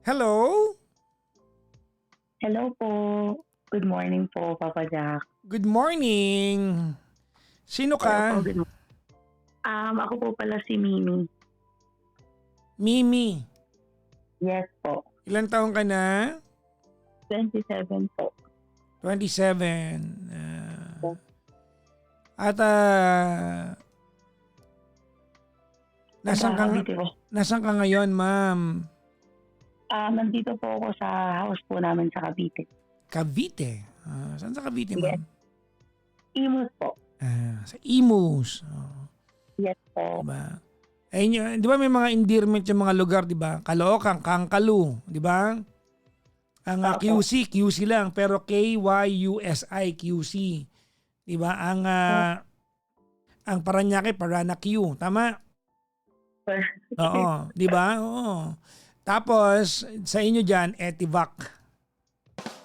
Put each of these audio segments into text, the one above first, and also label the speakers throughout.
Speaker 1: Hello?
Speaker 2: Hello po. Good morning po, Papa Jack.
Speaker 1: Good morning. Sino
Speaker 2: Hello po,
Speaker 1: ka?
Speaker 2: good morning. Ako po pala si Mimi.
Speaker 1: Mimi.
Speaker 2: Yes po.
Speaker 1: Ilang taong ka na?
Speaker 2: 27 po.
Speaker 1: 27. At
Speaker 2: Cavite po.
Speaker 1: nasan ka ngayon, ma'am?
Speaker 2: Nandito po ako sa house po namin sa Cavite.
Speaker 1: Cavite. Saan sa Cavite,
Speaker 2: Yes.
Speaker 1: ma'am?
Speaker 2: Imus po.
Speaker 1: Sa Imus.
Speaker 2: Yes po.
Speaker 1: Diba? Ayun, di ba may mga endearment yung mga lugar, di ba? Caloocan, Kangkalu, di ba? Ang
Speaker 2: Opo.
Speaker 1: QC lang, pero KYUSI, QC. Di ba? Ang Parañaque, Parana Q. Tama? Oo. Di ba? Oo. Tapos, sa inyo dyan, Etivac.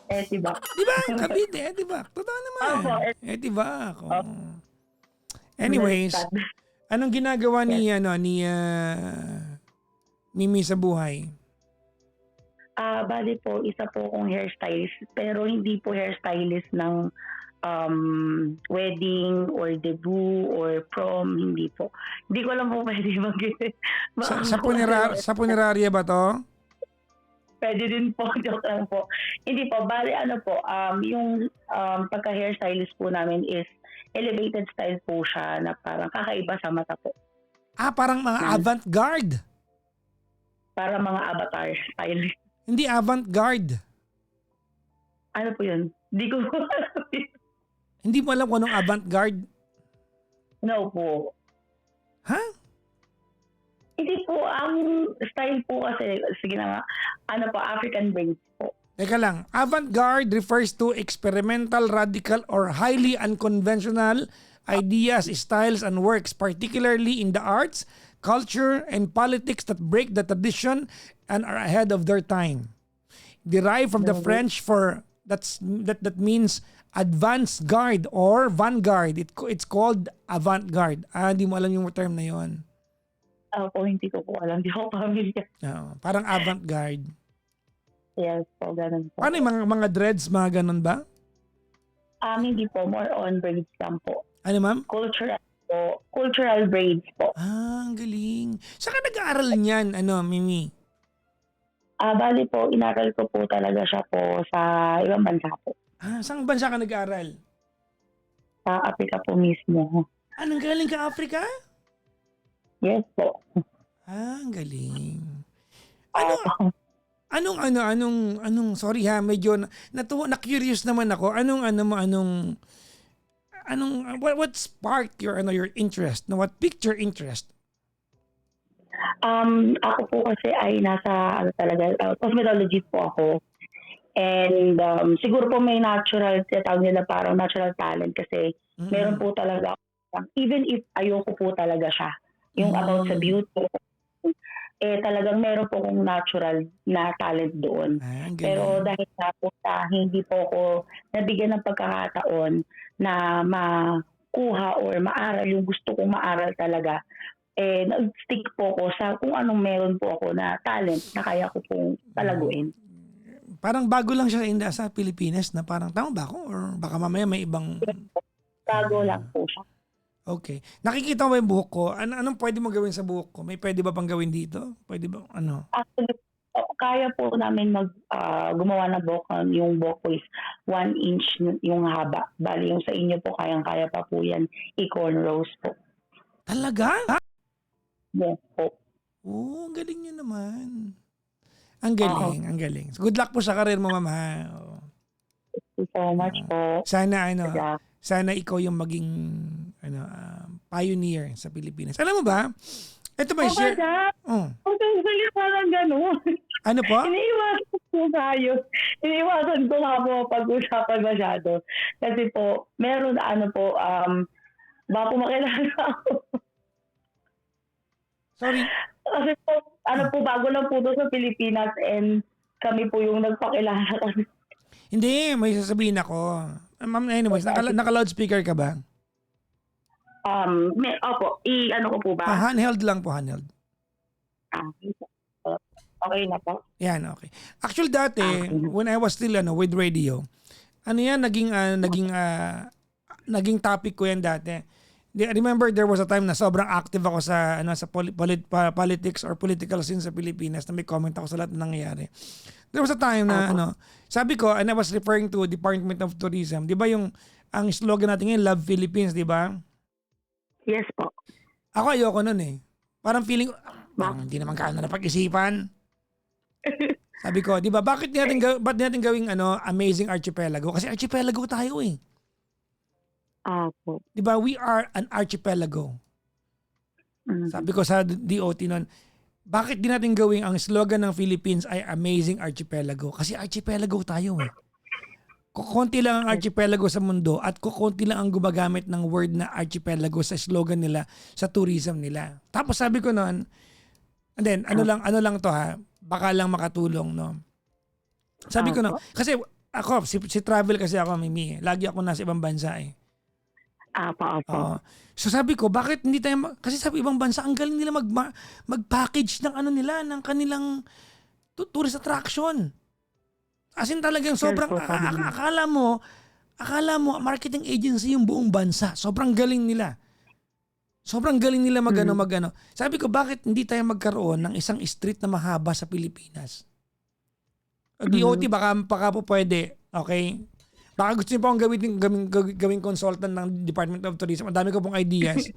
Speaker 2: Diba?
Speaker 1: Di ba? Cavite, Etivac. Totoo naman.
Speaker 2: Opo.
Speaker 1: Etivac. Oo. Anyways, anong ginagawa ni Mimi sa buhay?
Speaker 2: Bali po, isa po akong hairstylist. Pero hindi po hairstylist ng wedding or debut or prom. Hindi po. Hindi ko lang po pwede
Speaker 1: Sa punerarya ba to?
Speaker 2: Pwede din po, joke lang po. Hindi po, bali ano po, yung pagka-hairstylist po namin is elevated style po siya na parang kakaiba sa mata po.
Speaker 1: Parang mga avant-garde.
Speaker 2: Para mga avatar style.
Speaker 1: Hindi avant-garde.
Speaker 2: Ano po yun? Hindi ko po alam.
Speaker 1: Hindi mo alam kung anong avant-garde.
Speaker 2: No po.
Speaker 1: Ha?
Speaker 2: Hindi po, ang style po kasi, sige na nga, ano po, African braids po.
Speaker 1: Teka lang. Avant-garde refers to experimental, radical, or highly unconventional ideas, styles, and works, particularly in the arts, culture, and politics that break the tradition and are ahead of their time. Derived from the French for that means advanced guard or vanguard. It's called avant-garde. Hindi mo alam yung term na yon.
Speaker 2: Po, hindi ko po alam. Hindi ko familiar.
Speaker 1: Parang avant-garde.
Speaker 2: Yes po, ganun po.
Speaker 1: Paano yung mga dreads, mga ganun ba?
Speaker 2: Hindi po, more on braids lang po.
Speaker 1: Ano, ma'am?
Speaker 2: Cultural po. Cultural braids po.
Speaker 1: Ang galing. Saan ka nag-aaral niyan, Mimi?
Speaker 2: Bali po, inaral ko po talaga siya po sa ibang bansa po.
Speaker 1: Saan bansa ka nag-aaral?
Speaker 2: Sa Africa po mismo.
Speaker 1: Anong galing ka, Africa?
Speaker 2: Yes po.
Speaker 1: Ang galing.
Speaker 2: Opo.
Speaker 1: Sorry ha, medyo na-curious naman ako. What sparked your interest? What piqued your interest?
Speaker 2: Ako po kasi ay nasa, cosmetology po ako. And siguro po may natural, tawag nila parang natural talent kasi meron po talaga, even if ayoko po talaga siya, yung about sa beauty, talagang meron po akong natural na talent doon. Pero dahil nga po hindi po ako nabigyan ng pagkakataon na makuha or maaral yung gusto kong maaral talaga, nag-stick po ako sa kung anong meron po ako na talent na kaya ko pong palaguin.
Speaker 1: Parang bago lang siya sa Pilipinas na parang tama ba ako? Or baka mamaya may ibang...
Speaker 2: Bago lang po siya.
Speaker 1: Okay. Nakikita mo ba yung buhok ko? Anong pwede mo gawin sa buhok ko? May pwede ba pang gawin dito? Pwede ba?
Speaker 2: Actually, kaya po namin gumawa ng buhok. Yung buhok po is 1 inch yung haba. Bali yung sa inyo po kayang-kaya pa po yan i-cornrows po.
Speaker 1: Talaga?
Speaker 2: Yes po.
Speaker 1: Ang galing niyo naman. Ang galing, ang galing. Good luck po sa karir mo, ma'am, ha?
Speaker 2: Thank you so much po.
Speaker 1: Sana ikaw yung maging pioneer sa Pilipinas. Alam mo ba? Ito ba share?
Speaker 2: Sige, parang gano'n.
Speaker 1: Ano po?
Speaker 2: Iniiwasan ko tayo. Iniiwasan ko nga po pag-usapan masyado. Kasi po, meron baka po makilala ako.
Speaker 1: Sorry.
Speaker 2: Kasi po, bago lang po sa Pilipinas and kami po yung nagpakilala kami.
Speaker 1: Hindi, may sasabihin ako. Ma'am, anyways, naka-loudspeaker ka ba?
Speaker 2: Opo, ko po ba?
Speaker 1: Handheld lang po, handheld.
Speaker 2: Okay na po.
Speaker 1: Yan, okay. Actually dati,
Speaker 2: Okay na.
Speaker 1: when I was still with radio, ano yan, naging topic ko yan dati. I remember there was a time na sobrang active ako sa politics or political scene sa Pilipinas na may comment ako sa lahat ng nangyayari. There was a time na sabi ko, and I was referring to Department of Tourism. 'Di ba yung ang slogan natin ngayon, Love Philippines, 'di ba?
Speaker 2: Yes po.
Speaker 1: Ako ayoko nun eh. Parang feeling ko, parang hindi naman kaano na pag-isipan. Sabi ko, 'di ba, bakit natin gawing amazing archipelago? Kasi archipelago tayo eh.
Speaker 2: Opo.
Speaker 1: 'Di ba? We are an archipelago. Sabi ko sa DOT noon, bakit di natin gawing ang slogan ng Philippines ay Amazing Archipelago? Kasi archipelago tayo eh. Kukunti lang ang archipelago sa mundo at kukunti lang ang gumagamit ng word na archipelago sa slogan nila, sa tourism nila. Tapos sabi ko noon, and then ano lang to ha, baka lang makatulong, no. Sabi ko no, kasi ako si travel kasi ako, Mimi. Lagi ako nasa ibang bansa eh.
Speaker 2: Opo.
Speaker 1: So sabi ko, bakit hindi tayo, kasi sa ibang bansa, ang galing nila mag-package ng nila, ng kanilang tourist attraction. As in talagang sobrang, akala mo, marketing agency yung buong bansa. Sobrang galing nila. Magano. Sabi ko, bakit hindi tayo magkaroon ng isang street na mahaba sa Pilipinas? DOT, baka po pwede, okay? Baka gusto niyo po akong gawing consultant ng Department of Tourism. Ang dami ko pong ideas.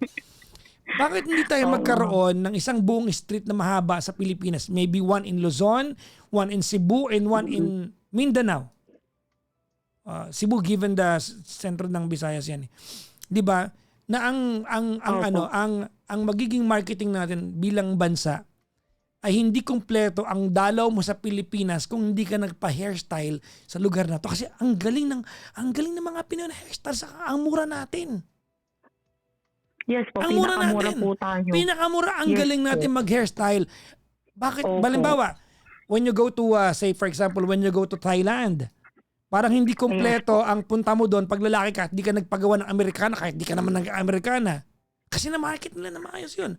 Speaker 1: Bakit hindi tayo magkaroon ng isang buong street na mahaba sa Pilipinas? Maybe one in Luzon, one in Cebu, and one in Mindanao. Cebu, given the sentro ng Visayas yan. 'Di ba? Na ang magiging marketing natin bilang bansa ay hindi kumpleto ang dalaw mo sa Pilipinas kung hindi ka nagpa-hairstyle sa lugar na to. Kasi ang galing ng mga Pinoy na hairstyle, saka ang mura natin.
Speaker 2: Yes po,
Speaker 1: Ang mura
Speaker 2: pinakamura
Speaker 1: natin.
Speaker 2: po tayo.
Speaker 1: Pinakamura, ang galing natin mag-hairstyle. Bakit? Balimbawa, when you go to, say for example, when you go to Thailand, parang hindi kumpleto ang punta mo doon pag lalaki ka at di ka nagpagawa ng Amerikana kahit di ka naman nag-Amerikana. Kasi na-market nila na maayos yun.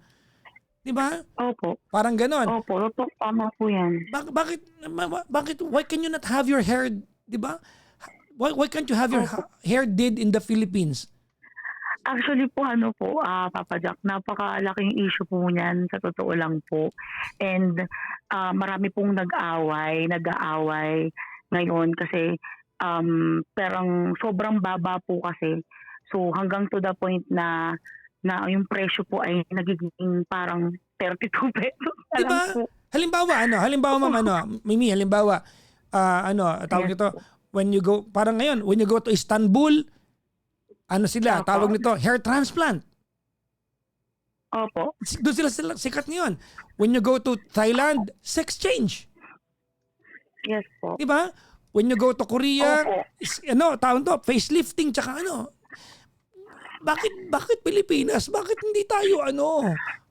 Speaker 1: Di ba?
Speaker 2: Opo.
Speaker 1: Parang ganon.
Speaker 2: Opo, tama po yan.
Speaker 1: Bakit why can you not have your hair, di ba? Why can't you have your hair did in the Philippines?
Speaker 2: Actually po, Papa Jack, napakalaking issue po niyan, sa totoo lang po. And marami pong nag-aaway ngayon kasi parang sobrang baba po kasi. So hanggang to the point na yung presyo po ay nagiging parang 32 pesos.
Speaker 1: Diba? Halimbawa ma'am, Mimi, tawag nito, when you go, parang ngayon, when you go to Istanbul, tawag nito, hair transplant.
Speaker 2: Opo.
Speaker 1: Doon sila sikat ngayon. When you go to Thailand, sex change.
Speaker 2: Yes po.
Speaker 1: Diba? When you go to Korea, tawag to, facelifting, tsaka Bakit Pilipinas? Bakit hindi tayo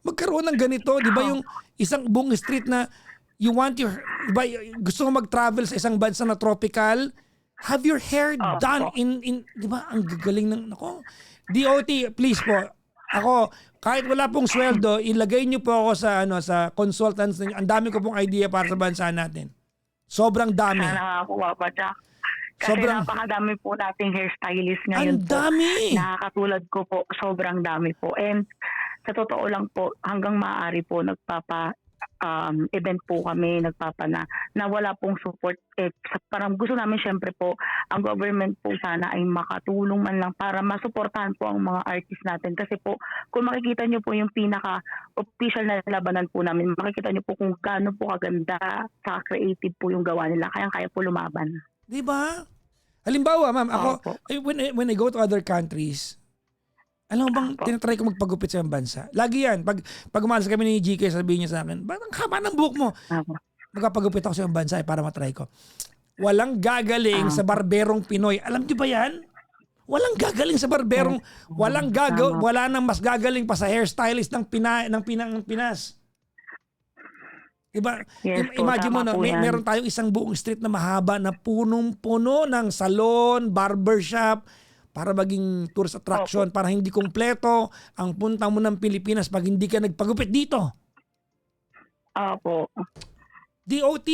Speaker 1: magkaroon ng ganito? 'Di ba yung isang buong street na you want your, diba, gusto mo mag-travel sa isang bansa na tropical, have your hair done in 'di ba? Ang gagaling ng DOT, please po. Ako, kahit wala pong sweldo, ilagay niyo po ako sa consultants ninyo. Ang dami ko pong idea para sa bansa natin. Sobrang dami.
Speaker 2: Sana po, Papa Jack. Kasi napakadami po nating hairstylist ngayon.
Speaker 1: Ang dami!
Speaker 2: Nakakatulad ko po, sobrang dami po. And sa totoo lang po, hanggang maaari po, event po kami, na wala pong support. Parang gusto namin syempre po, ang government po sana ay makatulong man lang para masuportahan po ang mga artist natin. Kasi po, kung makikita nyo po yung pinaka-official na labanan po namin, makikita nyo po kung gaano po kaganda, sa creative po yung gawa nila. Kaya po lumaban.
Speaker 1: Diba? Halimbawa, ma'am, ako, when I go to other countries, alam mo bang, tinatry ko magpagupit sa bansa. Lagi yan. Pag umalas kami ni GK, sabihin niya sa akin, ba't ang haba ng buhok mo? Magpapagupit ako sa bansa para matry ko. Walang gagaling sa barberong Pinoy. Alam niyo ba yan? Walang gagaling sa barberong, wala nang mas gagaling pa sa hairstylist ng Pinas. Diba?
Speaker 2: Yes,
Speaker 1: Imagine mo na meron tayong isang buong street na mahaba na punong-puno ng salon, barbershop, para maging tourist attraction, para hindi kumpleto ang punta mo ng Pilipinas pag hindi ka nagpagupit dito.
Speaker 2: Opo.
Speaker 1: DOT,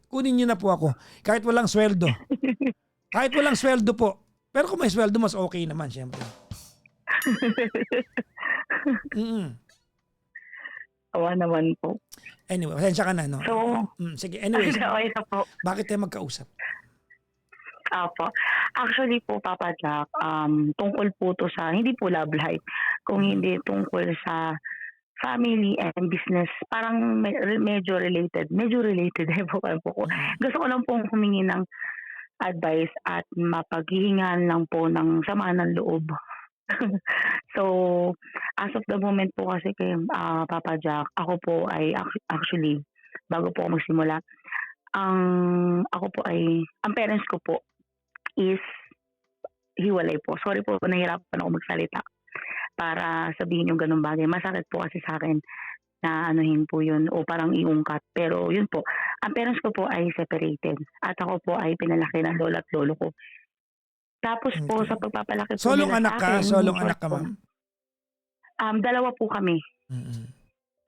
Speaker 1: kunin niyo na po ako. Kahit walang sweldo. Kahit walang sweldo po. Pero kung may sweldo, mas okay naman, syempre.
Speaker 2: Awa naman po.
Speaker 1: Anyway, pasensya ka na, no?
Speaker 2: So,
Speaker 1: Sige, anyways,
Speaker 2: okay na po.
Speaker 1: bakit tayo magkausap?
Speaker 2: Apo. Actually po, Papa Jack, tungkol po to sa, hindi po love life, kung hindi tungkol sa family and business, parang medyo related. Medyo related, ewan po ko. Gusto ko lang pong humingi ng advice at mapaghihingan lang po ng sama ng loob. So, as of the moment po kasi kay Papa Jack, ako po ay actually, bago po ako magsimula, ako po ay, ang parents ko po is hiwalay po. Sorry po, nahirapan ako magsalita para sabihin yung ganung bagay. Masakit po kasi sa akin na anuhin po yun o parang iungkat. Pero yun po, ang parents ko po ay separated at ako po ay pinalaki ng lola at lolo ko. Tapos po sa pagpapalaki po
Speaker 1: Solong
Speaker 2: nila
Speaker 1: anak
Speaker 2: sa
Speaker 1: ka?
Speaker 2: akin,
Speaker 1: Solong
Speaker 2: short
Speaker 1: anak ka,
Speaker 2: po.
Speaker 1: ma'am?
Speaker 2: Dalawa po kami.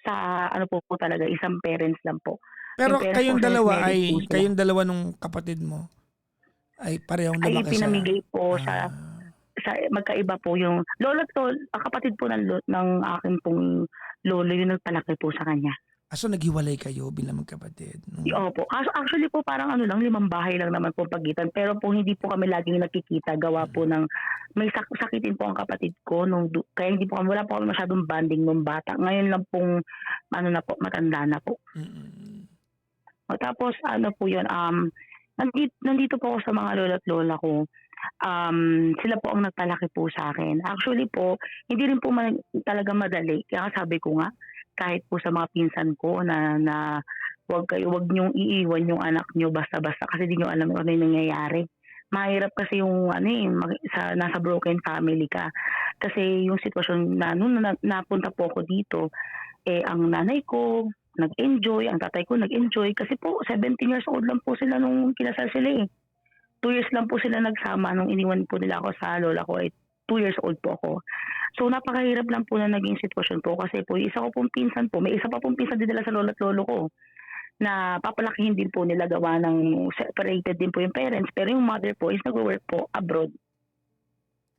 Speaker 2: Sa ano po talaga, isang parents lang po.
Speaker 1: Pero
Speaker 2: Yung parents
Speaker 1: kayong
Speaker 2: ko, since
Speaker 1: dalawa
Speaker 2: married
Speaker 1: ay,
Speaker 2: po sila,
Speaker 1: kayong dalawa nung kapatid mo ay parehong
Speaker 2: ay
Speaker 1: lumaki sa...
Speaker 2: pinamigay po sa magkaiba po yung lolo at kapatid po ng aking pong lolo yung nagpalaki po sa kanya.
Speaker 1: So naghiwalay kayo bilang magkapatid?
Speaker 2: Opo. Actually po parang ano lang, 5 bahay lang naman po pagitan. Pero po hindi po kami laging nakikita. Gawa po ng may sakitin po ang kapatid ko. Kaya hindi po kami, wala po kami masyadong bonding nung bata. Ngayon lang pong ano na po, matanda na po. Tapos ano po yun, nandito po ako sa mga lola at lola ko. Sila po ang nagpalaki po sa akin. Actually po, hindi rin po talaga madali. Kaya sabi ko nga, kahit po sa mga pinsan ko na wag niyong iiwan yung anak niyo basta-basta kasi di niyo alam kung ano yung nangyayari. Mahirap kasi yung nasa broken family ka. Kasi yung sitwasyon na nung napunta po ako dito, ang nanay ko nag-enjoy, ang tatay ko nag-enjoy kasi po 17 years old lang po sila nung kinasal sila 2 years lang po sila nagsama nung iniwan po nila ako sa lola ko 2 years old po ako. So napakahirap lang po na naging sitwasyon po kasi po isa ko pong pinsan po, may isa pa pong pinsan din nila sa lola at lolo ko na papalakihin din po nila gawa ng separated din po yung parents pero yung mother po is nag-work po abroad.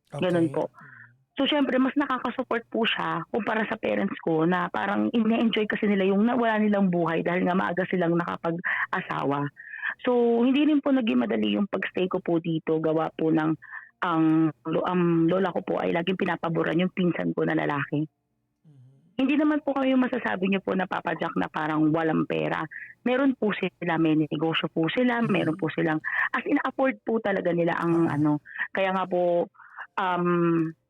Speaker 1: Okay.
Speaker 2: Ganun po. So syempre mas nakaka-support po siya kumpara sa parents ko na parang ina-enjoy kasi nila yung wala nilang buhay dahil nga maaga silang nakapag-asawa. So hindi rin po naging madali yung pagstay ko po dito gawa po ng ang lola ko po ay laging pinapaboran yung pinsan ko na lalaki. Hindi naman po kayo masasabi niyo po na Papa Jack na parang walang pera. Meron po sila, may negosyo po sila, meron po silang, as in afford po talaga nila ang Kaya nga po,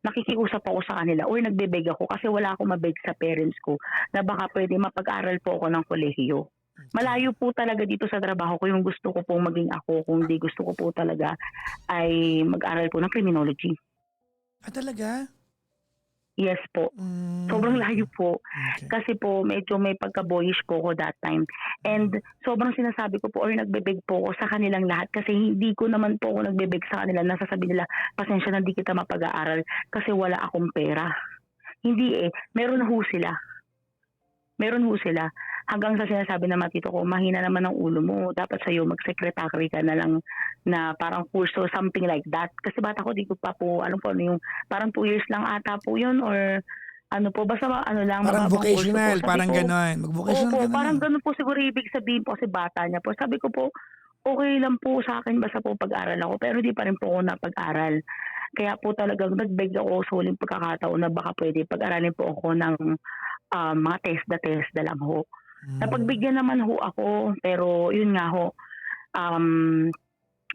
Speaker 2: nakikiusap ako sa kanila or nagbebeg ako kasi wala akong mabeg sa parents ko na baka pwede mapag-aral po ako ng kolehiyo. Malayo po talaga dito sa trabaho ko yung gusto ko pong maging ako. Kung di gusto ko po talaga ay mag-aral po ng criminology.
Speaker 1: Talaga?
Speaker 2: Yes po. Sobrang layo po.
Speaker 1: Okay.
Speaker 2: Kasi po medyo may pagka-boyish po ko that time. And sobrang sinasabi ko po or nagbebeg po ako sa kanilang lahat kasi hindi ko naman po ako nagbebeg sa kanila. Nasasabi nila, pasensya na di kita mapag-aaral kasi wala akong pera. Hindi meron ho sila. Meron ho sila. Hanggang sa sinasabi na matito ko, mahina naman ang ulo mo. Dapat sa'yo mag-secretary ka na lang na parang kurso, something like that. Kasi bata ko, di ko pa po, alam po, yung parang 2 years lang ata po yun or ano po, basta ano lang.
Speaker 1: Parang vocational,
Speaker 2: po.
Speaker 1: parang gano'n. Mag-vocational ka na.
Speaker 2: Parang gano'n po siguro ibig sabihin po kasi bata niya po. Sabi ko po, okay lang po sa akin basta po pag-aral ako pero di pa rin po ako napag-aral. Kaya po talagang nag-beg ako sa huling pagkakataon na baka pwede pag-aralin po ako ng mga test na lang ho. Napagbigyan naman ho ako pero yun nga ho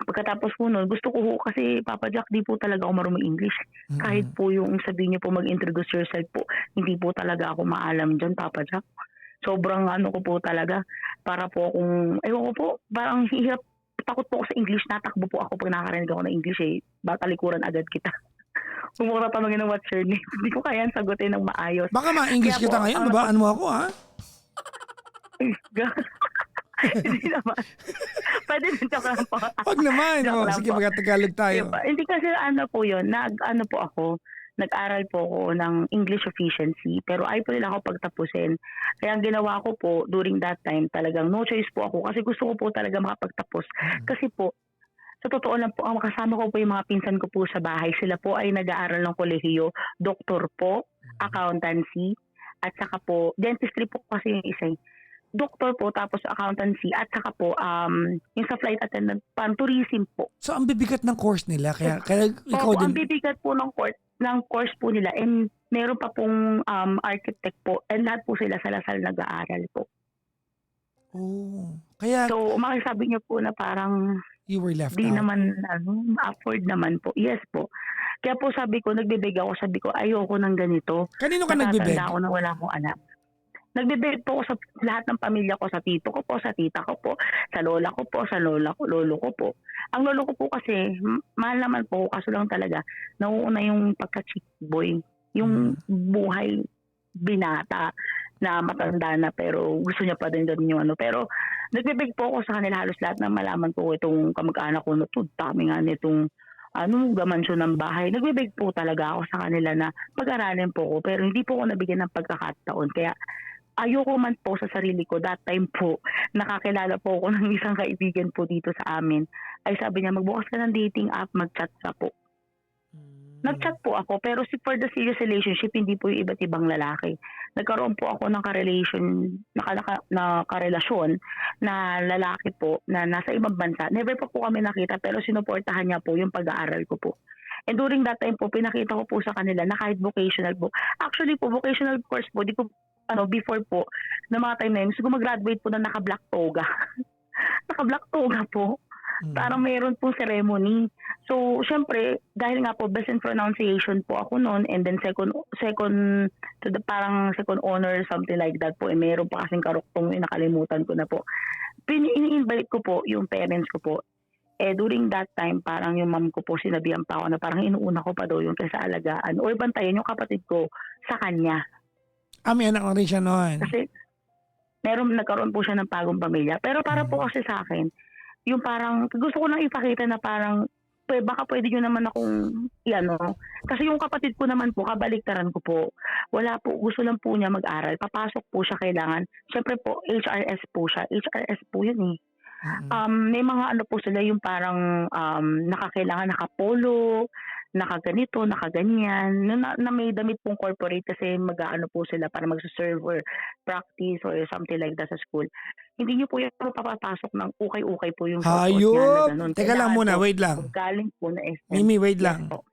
Speaker 2: pagkatapos po nun gusto ko ho kasi Papa Jack di po talaga ako marunong English kahit po yung sabihin niyo po mag-introduce yourself po hindi po talaga ako maalam dyan Papa Jack sobrang ko po talaga para po akong ewan ko po parang hirap takot po ako sa English natakbo po ako pag nakakarinig ako ng English batalikuran agad kita. Kung mo tatanungin ng what's your name, hindi ko kayang sagutin ng maayos.
Speaker 1: Baka ma-English kita ngayon, babaan mo ako ha?
Speaker 2: Hindi naman. Pwede din joke lang po.
Speaker 1: Wag naman. Sige, magkatagalog tayo.
Speaker 2: Diba? Hindi kasi po yun, po ako, nag-aral po ako ng English proficiency pero ayaw po nila ako pagtapusin. Kaya ang ginawa ko po during that time talagang no choice po ako kasi gusto ko po talaga makapagtapos.
Speaker 1: Mm.
Speaker 2: Kasi po, sa totoo lang po, ang kasama ko po yung mga pinsan ko po sa bahay. Sila po ay nag-aaral ng kolehiyo, doktor po, accountancy, at saka po, dentistry po kasi yung isa. Doktor po, tapos accountancy, at saka po, yung sa flight attendant, pan tourism po.
Speaker 1: So ang bibigat ng course nila kaya ikaw
Speaker 2: Opo, ang
Speaker 1: din.
Speaker 2: bibigat po ng course po nila and meron pa pong architect po and lahat po sila sa Lasal nag-aaral po.
Speaker 1: Oh, kaya
Speaker 2: So, makisabi niyo po na parang
Speaker 1: you were left
Speaker 2: di
Speaker 1: out.
Speaker 2: naman afford naman po. Yes po. Kaya po sabi ko, nagbibig ako, sabi ko ayoko ng ganito.
Speaker 1: Kanino ka nagbibeg?
Speaker 2: Natatanda ako na wala akong anak. Nagbibig po ako sa lahat ng pamilya ko, sa tito ko po, sa tita ko po, sa lola ko po, sa lolo ko po. Ang lolo ko po kasi, mahal naman po, kaso lang talaga, nauuna yung pagka-chick boy. Yung buhay binata na matanda na pero gusto niya pa din ganun yung ano. Pero nagbibig po ako sa kanila halos lahat ng malaman ko itong kamag-anak ko na dami nga nitong gamansyon ng bahay. Nagbibig po talaga ako sa kanila na pag-aralin po ko pero hindi po ako nabigyan ng pagkakataon. Kaya ayoko man po sa sarili ko. That time po, nakakilala po ako ng isang kaibigan po dito sa amin. Ay sabi niya, magbukas ka ng dating app, mag-chat ka po. Nag-chat po ako, pero for the serious relationship, hindi po yung iba't ibang lalaki. Nagkaroon po ako ng karelasyon na lalaki po na nasa ibang bansa. Never po kami nakita, pero sinuportahan niya po yung pag-aaral ko po. And during that time po, pinakita ko po sa kanila na kahit vocational po. Actually po, vocational course po, di ko, before po, na mga time na yun, gusto ko mag-graduate po na naka-black toga. Naka-black toga po. Parang mayroon pong ceremony. So, syempre, dahil nga po best in pronunciation po ako noon and then second to the parang second honor something like that po. Meron pa kasing karuktong nakalimutan ko na po. Ini-invite ko po yung parents ko po. During that time, parang yung mom ko po sinabihan pa ako na parang inuuna ko pa daw yung kaysa alagaan or bantayan yung kapatid ko sa kanya.
Speaker 1: May anak na rin siya noon.
Speaker 2: Kasi nagkaroon po siya ng bagong pamilya. Pero para po kasi sa akin, yung parang gusto ko lang ipakita na parang baka pwede nyo naman akong kasi yung kapatid ko naman po kabaliktaran ko po, wala po, gusto lang po niya mag-aral, papasok po siya kailangan, syempre po HRS po siya, HRS po yun may mga po sila yung parang nakakailangan nakapolo, nakaganito, nakaganyan, na may damit pong corporate kasi mag-aano po sila para mag-serve or practice or something like that sa school. Hindi niyo po yung papapasok ng ukay-ukay po yung suot niya na ganun.
Speaker 1: Teka lang muna, wait lang.
Speaker 2: Galing po na SM.
Speaker 1: Mimi, wait lang.
Speaker 2: Po.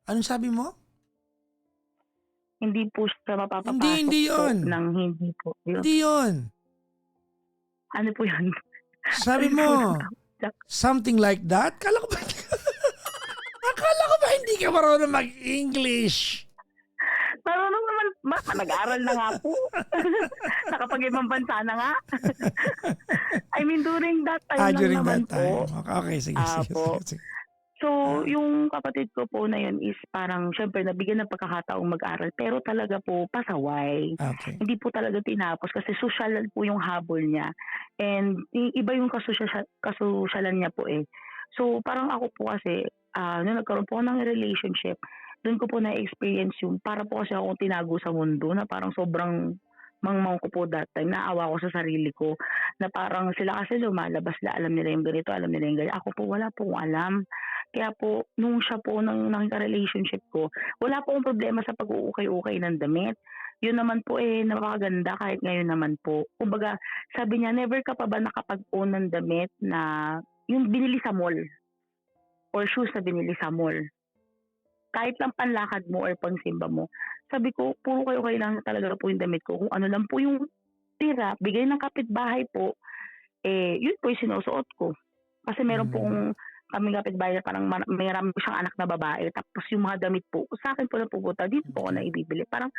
Speaker 1: Anong sabi mo?
Speaker 2: Hindi po siya mapapapasok
Speaker 1: Hindi yun.
Speaker 2: po ng hindi po.
Speaker 1: Hindi yun.
Speaker 2: Ano po yun?
Speaker 1: Sabi mo, something like that? Akala ko ba hindi ka marunong mag-English?
Speaker 2: Marunong naman, nag-aral na nga po. Nakapag-ibang bansa na nga. I mean, during that time lang naman po.
Speaker 1: Okay, sige.
Speaker 2: So, yung kapatid ko po na yun is parang, syempre, nabigyan ng pagkakataong mag-aral. Pero talaga po, pasaway.
Speaker 1: Okay.
Speaker 2: Hindi po talaga tinapos kasi social po yung habol niya. And iba yung kasosyalan niya po eh. So, parang ako po kasi, nung nagkaroon po ng relationship, doon ko po na-experience yung, para po kasi akong tinago sa mundo na parang sobrang mangmang ko po that time. Naawa ko sa sarili ko na parang sila kasi lumalabas na alam nila yung ganito, alam nila yung ganito. Ako po wala pong alam. Kaya po, nung siya po nang nakika-relationship ko, wala po akong problema sa pag-uukay-ukay ng damit. Yun naman po napakaganda kahit ngayon naman po. Kumbaga, sabi niya, never ka pa ba nakapag-own ng damit na yung binili sa mall or shoes na binili sa mall? Kahit lang panlakad mo or pangsimba mo. Sabi ko, puro kayo lang talaga po yung damit ko. Kung ano lang po yung tira, bigay ng kapitbahay po, yun po yung sinusuot ko. Kasi meron pong kaming kapitbahay na parang mayroon siyang anak na babae. Tapos yung mga damit po, sa akin po na pupunta, dito po ako na ibibili. Parang,